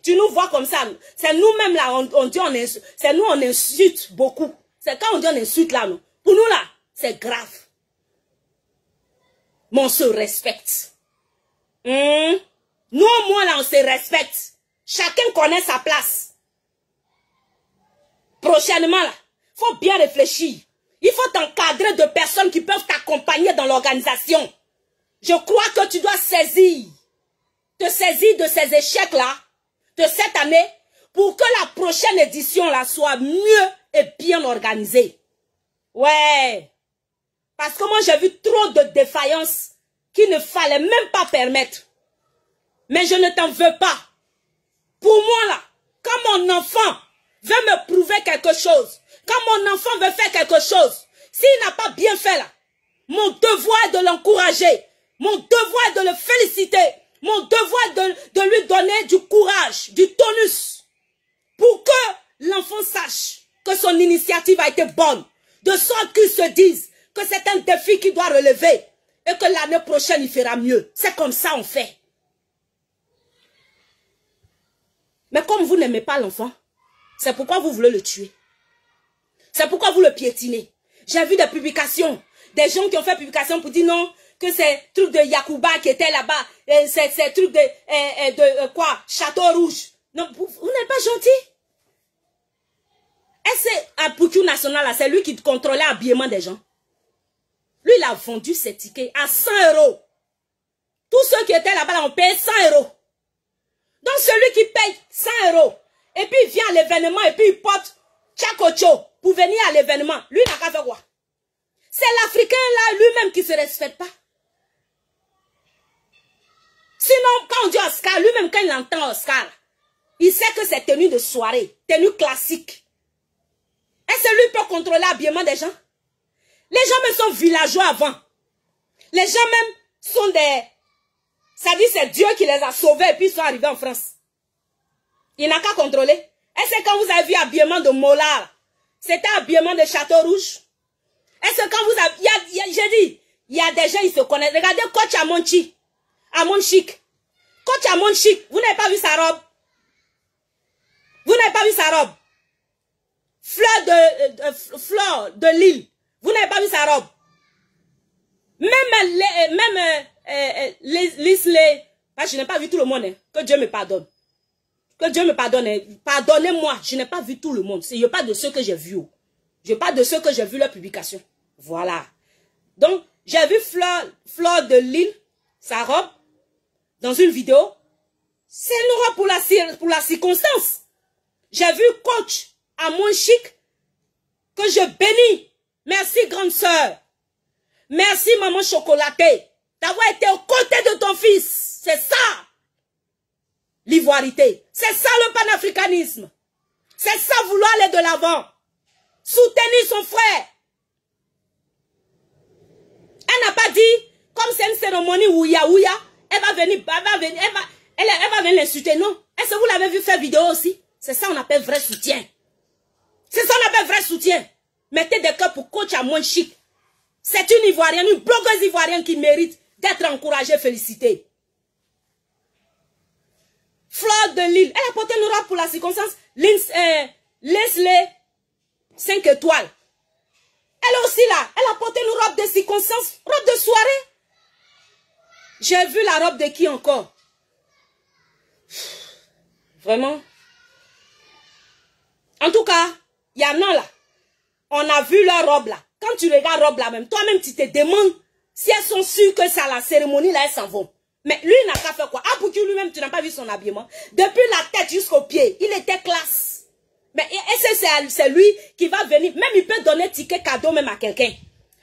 tu nous vois comme ça. C'est nous-mêmes, là, on dit on insulte. C'est nous, on insulte beaucoup. C'est quand on dit on insulte, là, non? Pour nous, là, c'est grave. Mais on se respecte. Nous, au moins, là, on se respecte. Chacun connaît sa place. Prochainement, là, il faut bien réfléchir. Il faut t'encadrer de personnes qui peuvent t'accompagner dans l'organisation. Je crois que tu dois te saisir de ces échecs-là, de cette année, pour que la prochaine édition là soit mieux et bien organisée. Ouais. Parce que moi, j'ai vu trop de défaillances qu'il ne fallait même pas permettre. Mais je ne t'en veux pas. Pour moi, là, quand mon enfant veut me prouver quelque chose, quand mon enfant veut faire quelque chose, s'il n'a pas bien fait là, mon devoir est de l'encourager, mon devoir est de le féliciter, mon devoir est de lui donner du courage, du tonus, pour que l'enfant sache que son initiative a été bonne, de sorte qu'il se dise que c'est un défi qu'il doit relever et que l'année prochaine il fera mieux. C'est comme ça on fait. Mais comme vous n'aimez pas l'enfant, c'est pourquoi vous voulez le tuer. C'est pourquoi vous le piétinez. J'ai vu des publications, des gens qui ont fait publication pour dire non, que c'est truc de Yacouba qui était là-bas, c'est truc de quoi, Château Rouge. Non, vous n'êtes pas gentil. Est-ce que à Pouchou National, c'est lui qui contrôlait l'habillement des gens? Lui, il a vendu ses tickets à 100 €. Tous ceux qui étaient là-bas, on paye 100 €. Donc celui qui paye 100 € et puis il vient à l'événement et puis il porte Tchakocho pour venir à l'événement, lui n'a qu'à faire quoi? C'est l'Africain là lui-même qui ne se respecte pas. Sinon, quand on dit Oscar, lui-même quand il entend Oscar, il sait que c'est tenue de soirée, tenue classique. Est-ce que lui peut contrôler l'habillement des gens? Les gens me sont villageois avant. Les gens même sont des... Ça dit c'est Dieu qui les a sauvés et puis ils sont arrivés en France. Il n'a qu'à contrôler. Est-ce que quand vous avez vu habillement de Mollard, c'était habillement de Château Rouge? Est-ce que quand vous avez... J'ai dit, il y a des gens, ils se connaissent. Regardez Coach Amonchi. Amon Chic. Coach Amon Chic, vous n'avez pas vu sa robe? Vous n'avez pas vu sa robe? Fleur de Lille. Vous n'avez pas vu sa robe? Leslie, je n'ai pas vu tout le monde. Hein. Que Dieu me pardonne. Que Dieu me pardonne. Hein. Pardonnez-moi, je n'ai pas vu tout le monde. Je parle de ceux que j'ai vus. Je parle de ceux que j'ai vu leur publication. Voilà. Donc, j'ai vu Fleur de Lille, sa robe, dans une vidéo. C'est une robe pour la circonstance. J'ai vu Coach Amon Chic, que je bénis. Merci, grande sœur. Merci, maman chocolatée, d'avoir été aux côtés de ton fils. C'est ça, l'ivoirité. C'est ça, le panafricanisme. C'est ça, vouloir aller de l'avant. Soutenir son frère. Elle n'a pas dit, comme c'est une cérémonie ouya, elle va venir l'insulter. Non. Est-ce que vous l'avez vu faire vidéo aussi? C'est ça, on appelle vrai soutien. C'est ça, on appelle vrai soutien. Mettez des cœurs pour Coach Amon Chic. C'est une Ivoirienne, une blogueuse ivoirienne qui mérite d'être encouragée, félicitée. Fleur de Lille, elle a porté une robe pour la circonstance. Leslie 5 étoiles. Elle est aussi là. Elle a porté une robe de circonstance, robe de soirée. J'ai vu la robe de qui encore? Vraiment. En tout cas, il y en a là. On a vu leur robe là. Quand tu regardes robe là même, toi-même tu te demandes si elles sont sûres que c'est à la cérémonie là, elles s'en vont. Mais lui, il n'a qu'à faire quoi? Ah, pour lui lui-même, tu n'as pas vu son habillement. Depuis la tête jusqu'aux pieds, il était classe. Mais c'est lui qui va venir. Même il peut donner ticket cadeau même à quelqu'un.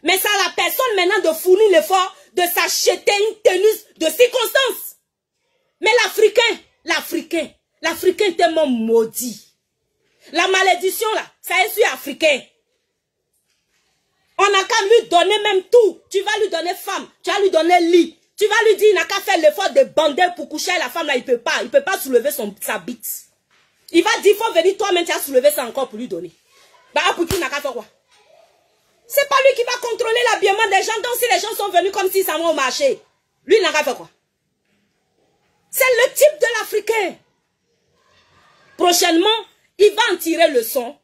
Mais c'est à la personne maintenant de fournir l'effort de s'acheter une tenue de circonstance. Mais l'Africain est tellement maudit. La malédiction là, ça est sur l'Africain. On n'a qu'à lui donner même tout. Tu vas lui donner femme, tu vas lui donner lit. Tu vas lui dire, il n'a qu'à faire l'effort de bander pour coucher avec la femme là, il peut pas soulever sa bite. Il va dire, il faut venir toi-même, tu as soulevé ça encore pour lui donner. Bah, pour qui n'a qu'à faire quoi? C'est pas lui qui va contrôler l'habillement des gens. Donc si les gens sont venus comme s'ils s'en vont au marché, lui il n'a qu'à faire quoi? C'est le type de l'Africain. Prochainement, il va en tirer le son.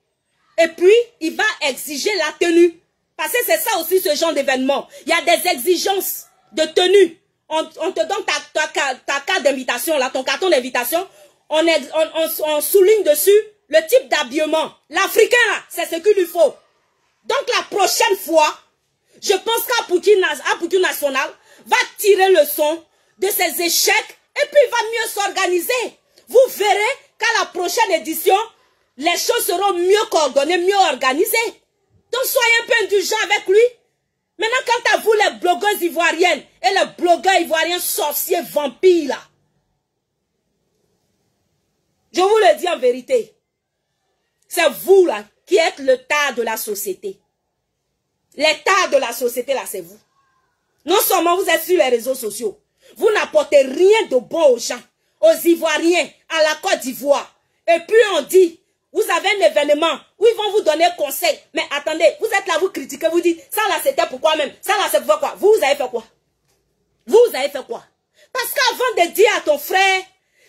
Et puis, il va exiger la tenue. Parce que c'est ça aussi ce genre d'événement. Il y a des exigences de tenue. On te donne ta carte d'invitation, là, ton carton d'invitation. On souligne dessus le type d'habillement. L'Africain, là, c'est ce qu'il lui faut. Donc la prochaine fois, je pense qu'Apouki National va tirer le son de ses échecs et puis il va mieux s'organiser. Vous verrez qu'à la prochaine édition, les choses seront mieux coordonnées, mieux organisées. Donc soyez un peu indulgents avec lui. Maintenant, quant à vous, les blogueuses ivoiriennes et les blogueurs ivoiriens sorciers vampires, là, je vous le dis en vérité, c'est vous, là, qui êtes le tard de la société. Les tards de la société, là, c'est vous. Non seulement vous êtes sur les réseaux sociaux, vous n'apportez rien de bon aux gens, aux Ivoiriens, à la Côte d'Ivoire. Et puis on dit, vous avez un événement où ils vont vous donner conseil. Mais attendez, vous êtes là, vous critiquez, vous dites, ça là c'était pourquoi même, ça là c'est pour quoi? Vous avez fait quoi? Vous avez fait quoi? Parce qu'avant de dire à ton frère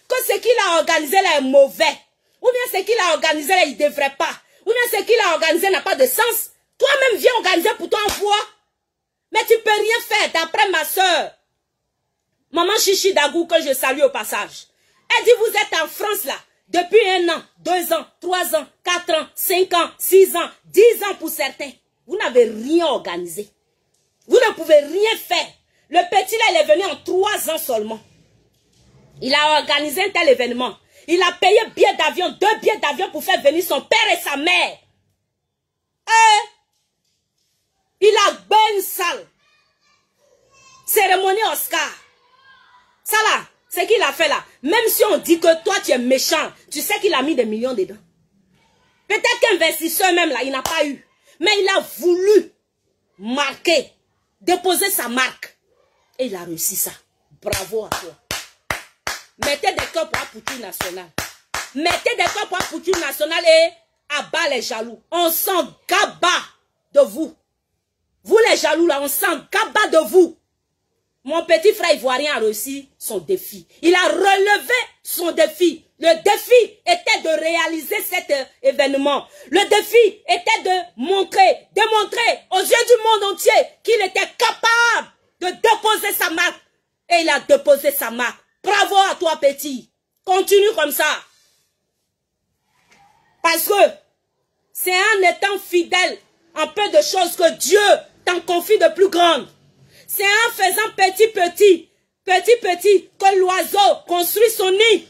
que ce qu'il a organisé là est mauvais, ou bien ce qu'il a organisé là il ne devrait pas, ou bien ce qu'il a organisé n'a pas de sens, toi-même viens organiser pour toi en foi. Mais tu ne peux rien faire d'après ma soeur, maman Chichi Dagou, que je salue au passage. Elle dit, vous êtes en France là, depuis 1 an, 2 ans, 3 ans, 4 ans, 5 ans, 6 ans, 10 ans pour certains. Vous n'avez rien organisé. Vous ne pouvez rien faire. Le petit là, il est venu en 3 ans seulement. Il a organisé un tel événement. Il a payé billet d'avion, 2 billets d'avion pour faire venir son père et sa mère. Il a bonne salle. Cérémonie Oscar. Ça là, ce qu'il a fait là, même si on dit que toi tu es méchant, tu sais qu'il a mis des millions dedans. Peut-être qu'investisseur même là, il n'a pas eu. Mais il a voulu marquer, déposer sa marque. Et il a réussi ça. Bravo à toi. Mettez des cœurs pour Apouture nationale. Mettez des cœurs pour Apouture nationale et abat les jaloux. On s'en gaba de vous. Vous les jaloux là, on s'en gaba de vous. Mon petit frère ivoirien a réussi son défi. Il a relevé son défi. Le défi était de réaliser cet événement. Le défi était de démontrer aux yeux du monde entier qu'il était capable de déposer sa marque. Et il a déposé sa marque. Bravo à toi, petit. Continue comme ça. Parce que c'est en étant fidèle en peu de choses que Dieu t'en confie de plus grandes. C'est en faisant petit, que l'oiseau construit son nid.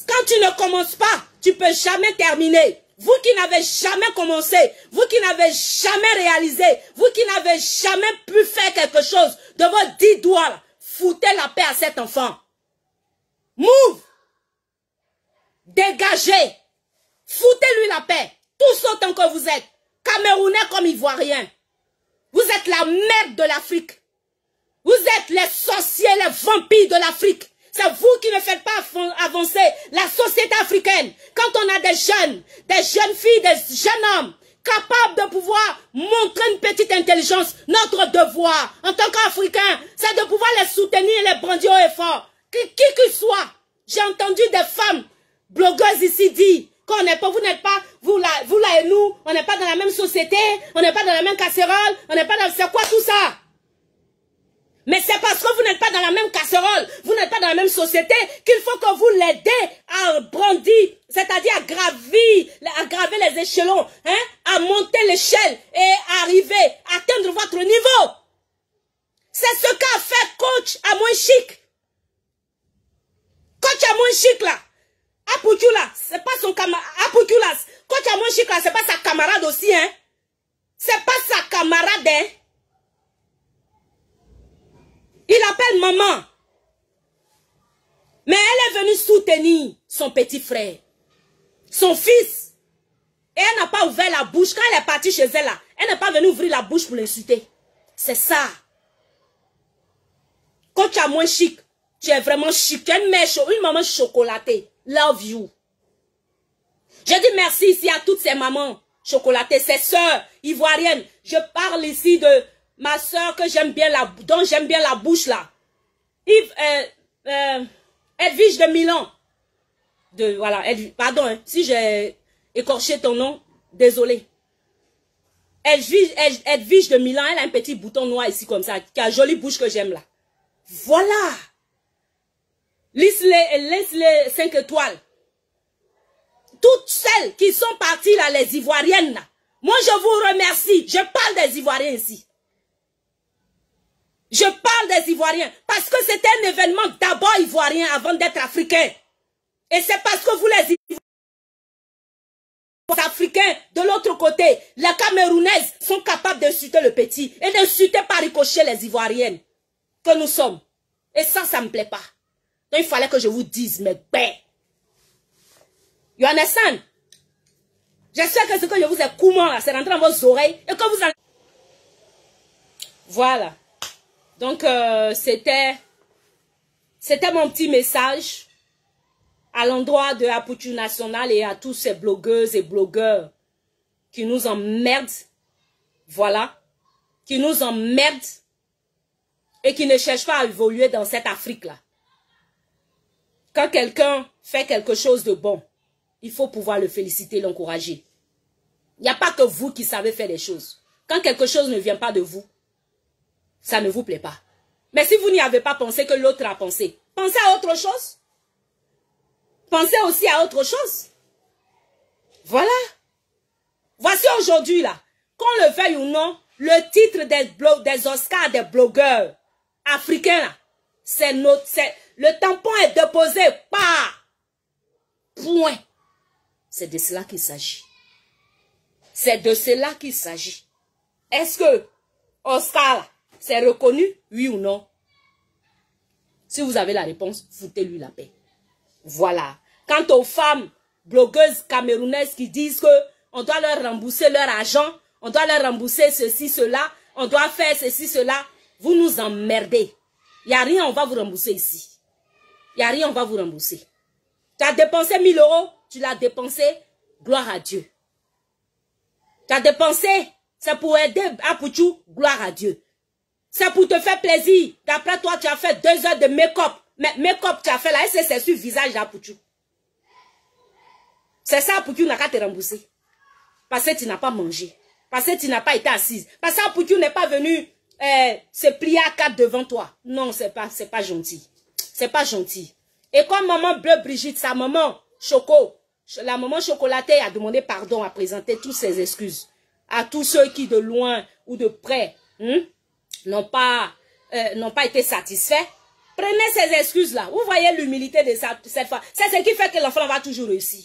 Quand tu ne commences pas, tu ne peux jamais terminer. Vous qui n'avez jamais commencé, vous qui n'avez jamais réalisé, vous qui n'avez jamais pu faire quelque chose de vos 10 doigts, foutez la paix à cet enfant. Move! Dégagez! Foutez-lui la paix. Tous autant que vous êtes. Camerounais comme Ivoiriens. Vous êtes la merde de l'Afrique. Vous êtes les sorciers, les vampires de l'Afrique. C'est vous qui ne faites pas avancer la société africaine. Quand on a des jeunes filles, des jeunes hommes capables de pouvoir montrer une petite intelligence, notre devoir en tant qu'Africains, c'est de pouvoir les soutenir et les brandir haut et fort. Qui que soit. J'ai entendu des femmes blogueuses ici dire qu'on n'est pas, vous n'êtes pas, vous là et nous, on n'est pas dans la même société, on n'est pas dans la même casserole, on n'est pas dans... C'est quoi tout ça? Mais c'est parce que vous n'êtes pas dans la même casserole, vous n'êtes pas dans la même société, qu'il faut que vous l'aidez à brandir, c'est-à-dire à graver les échelons, hein, à monter l'échelle et arriver, à atteindre votre niveau. C'est ce qu'a fait coach Amouin Chic. Coach Amouin Chic là, Apouture là, c'est pas son camarade, Apouture là, coach Amouin Chic là, c'est pas sa camarade aussi, hein. C'est pas sa camarade, hein. Il appelle maman. Mais elle est venue soutenir son petit frère. Son fils. Et elle n'a pas ouvert la bouche. Quand elle est partie chez elle, là, elle n'est pas venue ouvrir la bouche pour l'insulter. C'est ça. Quand tu as moins chic, tu es vraiment chic. Tu es une maman chocolatée. Love you. Je dis merci ici à toutes ces mamans chocolatées, ces sœurs ivoiriennes. Je parle ici de... ma soeur que j'aime bien dont j'aime bien la bouche là. Edwige de Milan. Voilà, pardon, hein, si j'ai écorché ton nom, désolé. Edwige de Milan, elle a un petit bouton noir ici comme ça, qui a une jolie bouche que j'aime là. Voilà. Laisse-les 5 étoiles. Toutes celles qui sont parties là, les Ivoiriennes là. Moi je vous remercie. Je parle des Ivoiriens ici. Je parle des Ivoiriens parce que c'était un événement d'abord ivoirien avant d'être africain. Et c'est parce que vous les Africains, de l'autre côté, les Camerounaises sont capables d'insulter le petit et d'insulter par ricochet les Ivoiriennes que nous sommes. Et ça me plaît pas. Donc il fallait que je vous dise, mais ben. You understand? J'espère que ce que je vous ai comment là, c'est rentré dans vos oreilles et que vous en... Voilà. Donc, c'était mon petit message à l'endroit de Apouture nationale et à tous ces blogueuses et blogueurs qui nous emmerdent, voilà, qui nous emmerdent et qui ne cherchent pas à évoluer dans cette Afrique-là. Quand quelqu'un fait quelque chose de bon, il faut pouvoir le féliciter, l'encourager. Il n'y a pas que vous qui savez faire des choses. Quand quelque chose ne vient pas de vous, ça ne vous plaît pas. Mais si vous n'y avez pas pensé que l'autre a pensé, pensez à autre chose. Pensez aussi à autre chose. Voilà. Voici aujourd'hui là, qu'on le veuille ou non, le titre des Oscars des blogueurs africains, c'est le tampon est déposé par point. C'est de cela qu'il s'agit. C'est de cela qu'il s'agit. Est-ce que Oscar c'est reconnu, oui ou non? Si vous avez la réponse, foutez-lui la paix. Voilà. Quant aux femmes blogueuses camerounaises qui disent que on doit leur rembourser leur argent, on doit leur rembourser ceci, cela, on doit faire ceci, cela, Vous nous emmerdez. Il n'y a rien, on va vous rembourser ici. Il n'y a rien, on va vous rembourser. Tu as dépensé 1000 €, tu l'as dépensé, gloire à Dieu. Tu as dépensé, c'est pour aider Apouchou, gloire à Dieu. C'est pour te faire plaisir. D'après toi, tu as fait 2 heures de make-up. Mais make-up, tu as fait là, c'est sur le visage d'Apouchou. C'est ça, Apouchou n'a qu'à te rembourser. Parce que tu n'as pas mangé. Parce que tu n'as pas été assise. Parce que Apouchou n'est pas venu se plier à 4 devant toi. Non, c'est pas gentil. C'est pas gentil. Et comme maman Bleu Brigitte, sa maman Choco, la maman chocolatée a demandé pardon, a présenté toutes ses excuses à tous ceux qui de loin ou de près n'ont pas été satisfaits. Prenez ces excuses-là. Vous voyez l'humilité de cette femme. C'est ce qui fait que l'enfant va toujours réussir.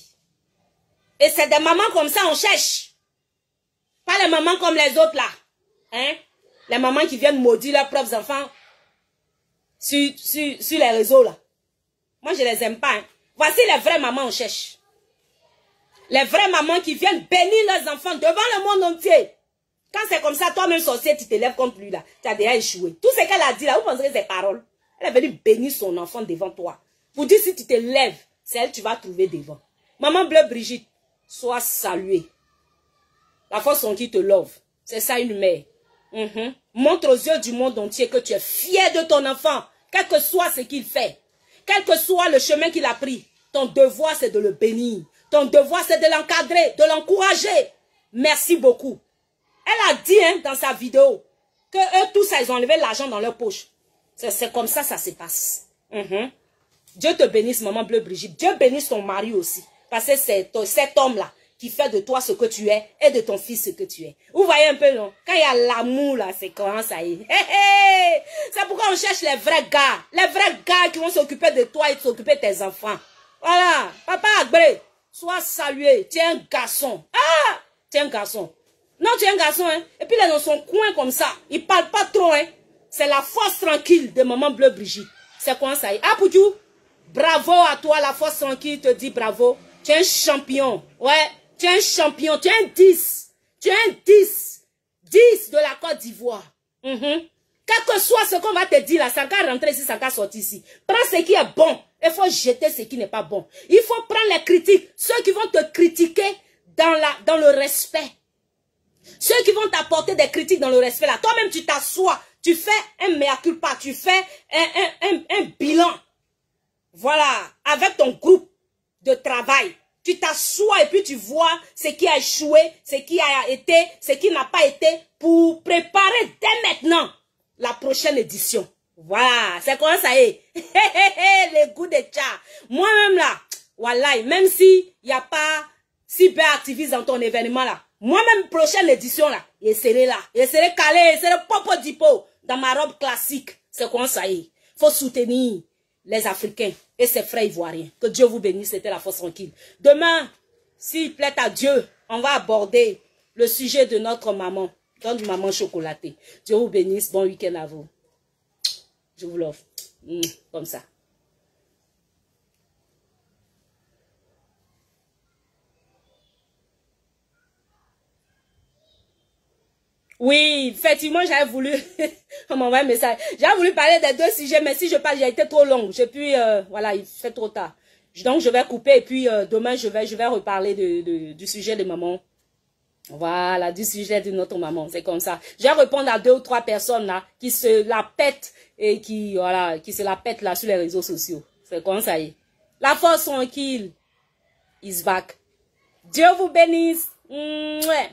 Et c'est des mamans comme ça, on cherche. Pas les mamans comme les autres là. Hein? Les mamans qui viennent maudire leurs propres enfants sur les réseaux là. Moi, je les aime pas. Hein. Voici les vraies mamans, on cherche. Les vraies mamans qui viennent bénir leurs enfants devant le monde entier. Quand c'est comme ça, toi-même sorcier, tu te lèves contre lui là. Tu as déjà échoué. Tout ce qu'elle a dit là, vous penserez ses paroles. Elle est venue bénir son enfant devant toi. Pour dire si tu te lèves, c'est elle que tu vas trouver devant. Maman Bleu Brigitte, sois saluée. La force en qui te love. C'est ça une mère. Montre aux yeux du monde entier que tu es fier de ton enfant. Quel que soit ce qu'il fait. Quel que soit le chemin qu'il a pris. Ton devoir c'est de le bénir. Ton devoir c'est de l'encadrer, de l'encourager. Merci beaucoup. Elle a dit dans sa vidéo que eux tous ils ont enlevé l'argent dans leur poche. C'est comme ça se passe. Dieu te bénisse, maman Bleu Brigitte. Dieu bénisse ton mari aussi. Parce que c'est cet homme-là qui fait de toi ce que tu es et de ton fils ce que tu es. Vous voyez un peu, non? Quand il y a l'amour, là, c'est comment ça y est. C'est pourquoi on cherche les vrais gars. Les vrais gars qui vont s'occuper de toi et s'occuper de tes enfants. Voilà. Papa Agbré, sois salué. Tu es un garçon. Ah! Tu es un garçon. Non, tu es un garçon, hein. Et puis, il est dans son coin comme ça. Il ne parle pas trop, hein. C'est la force tranquille de maman Bleu Brigitte. C'est comment ça y est. Ah, Poutou, bravo à toi, la force tranquille te dit bravo. Tu es un champion. Ouais. Tu es un champion, tu es un 10. Tu es un 10. 10 de la Côte d'Ivoire. Quel que soit ce qu'on va te dire là, ça va rentrer ici, ça va sortir ici. Prends ce qui est bon. Il faut jeter ce qui n'est pas bon. Il faut prendre les critiques. Ceux qui vont te critiquer dans le respect. Ceux qui vont t'apporter des critiques dans le respect là. Toi-même, tu t'assois. Tu fais un mea culpa. Tu fais un bilan. Voilà. Avec ton groupe de travail. Tu t'assois et puis tu vois ce qui a échoué, ce qui a été, ce qui n'a pas été pour préparer dès maintenant la prochaine édition. Voilà, c'est comment ça est. Les goûts de tcha. Moi-même là, voilà, même si il n'y a pas cyberactiviste dans ton événement là, moi-même prochaine édition là, je serai là. Je serai calé, je serai popo dipo dans ma robe classique. C'est comment ça est. Faut soutenir les Africains et ses frères ivoiriens. Que Dieu vous bénisse, c'était la force tranquille. Demain, s'il plaît à Dieu, on va aborder le sujet de notre maman, notre maman chocolatée. Dieu vous bénisse, bon week-end à vous. Je vous l'offre. Comme ça. Oui, effectivement, j'avais voulu, on m'envoie un message. J'avais voulu parler des deux sujets, mais si je parle, j'ai été trop longue. Et puis, voilà, il fait trop tard. Donc, je vais couper et puis demain, je vais reparler du sujet de maman. Voilà, du sujet de notre maman. C'est comme ça. Je vais répondre à 2 ou 3 personnes là qui se la pètent et qui, voilà, qui se la pètent là sur les réseaux sociaux. C'est comme ça y est. La force tranquille is back. Dieu vous bénisse. Mouais.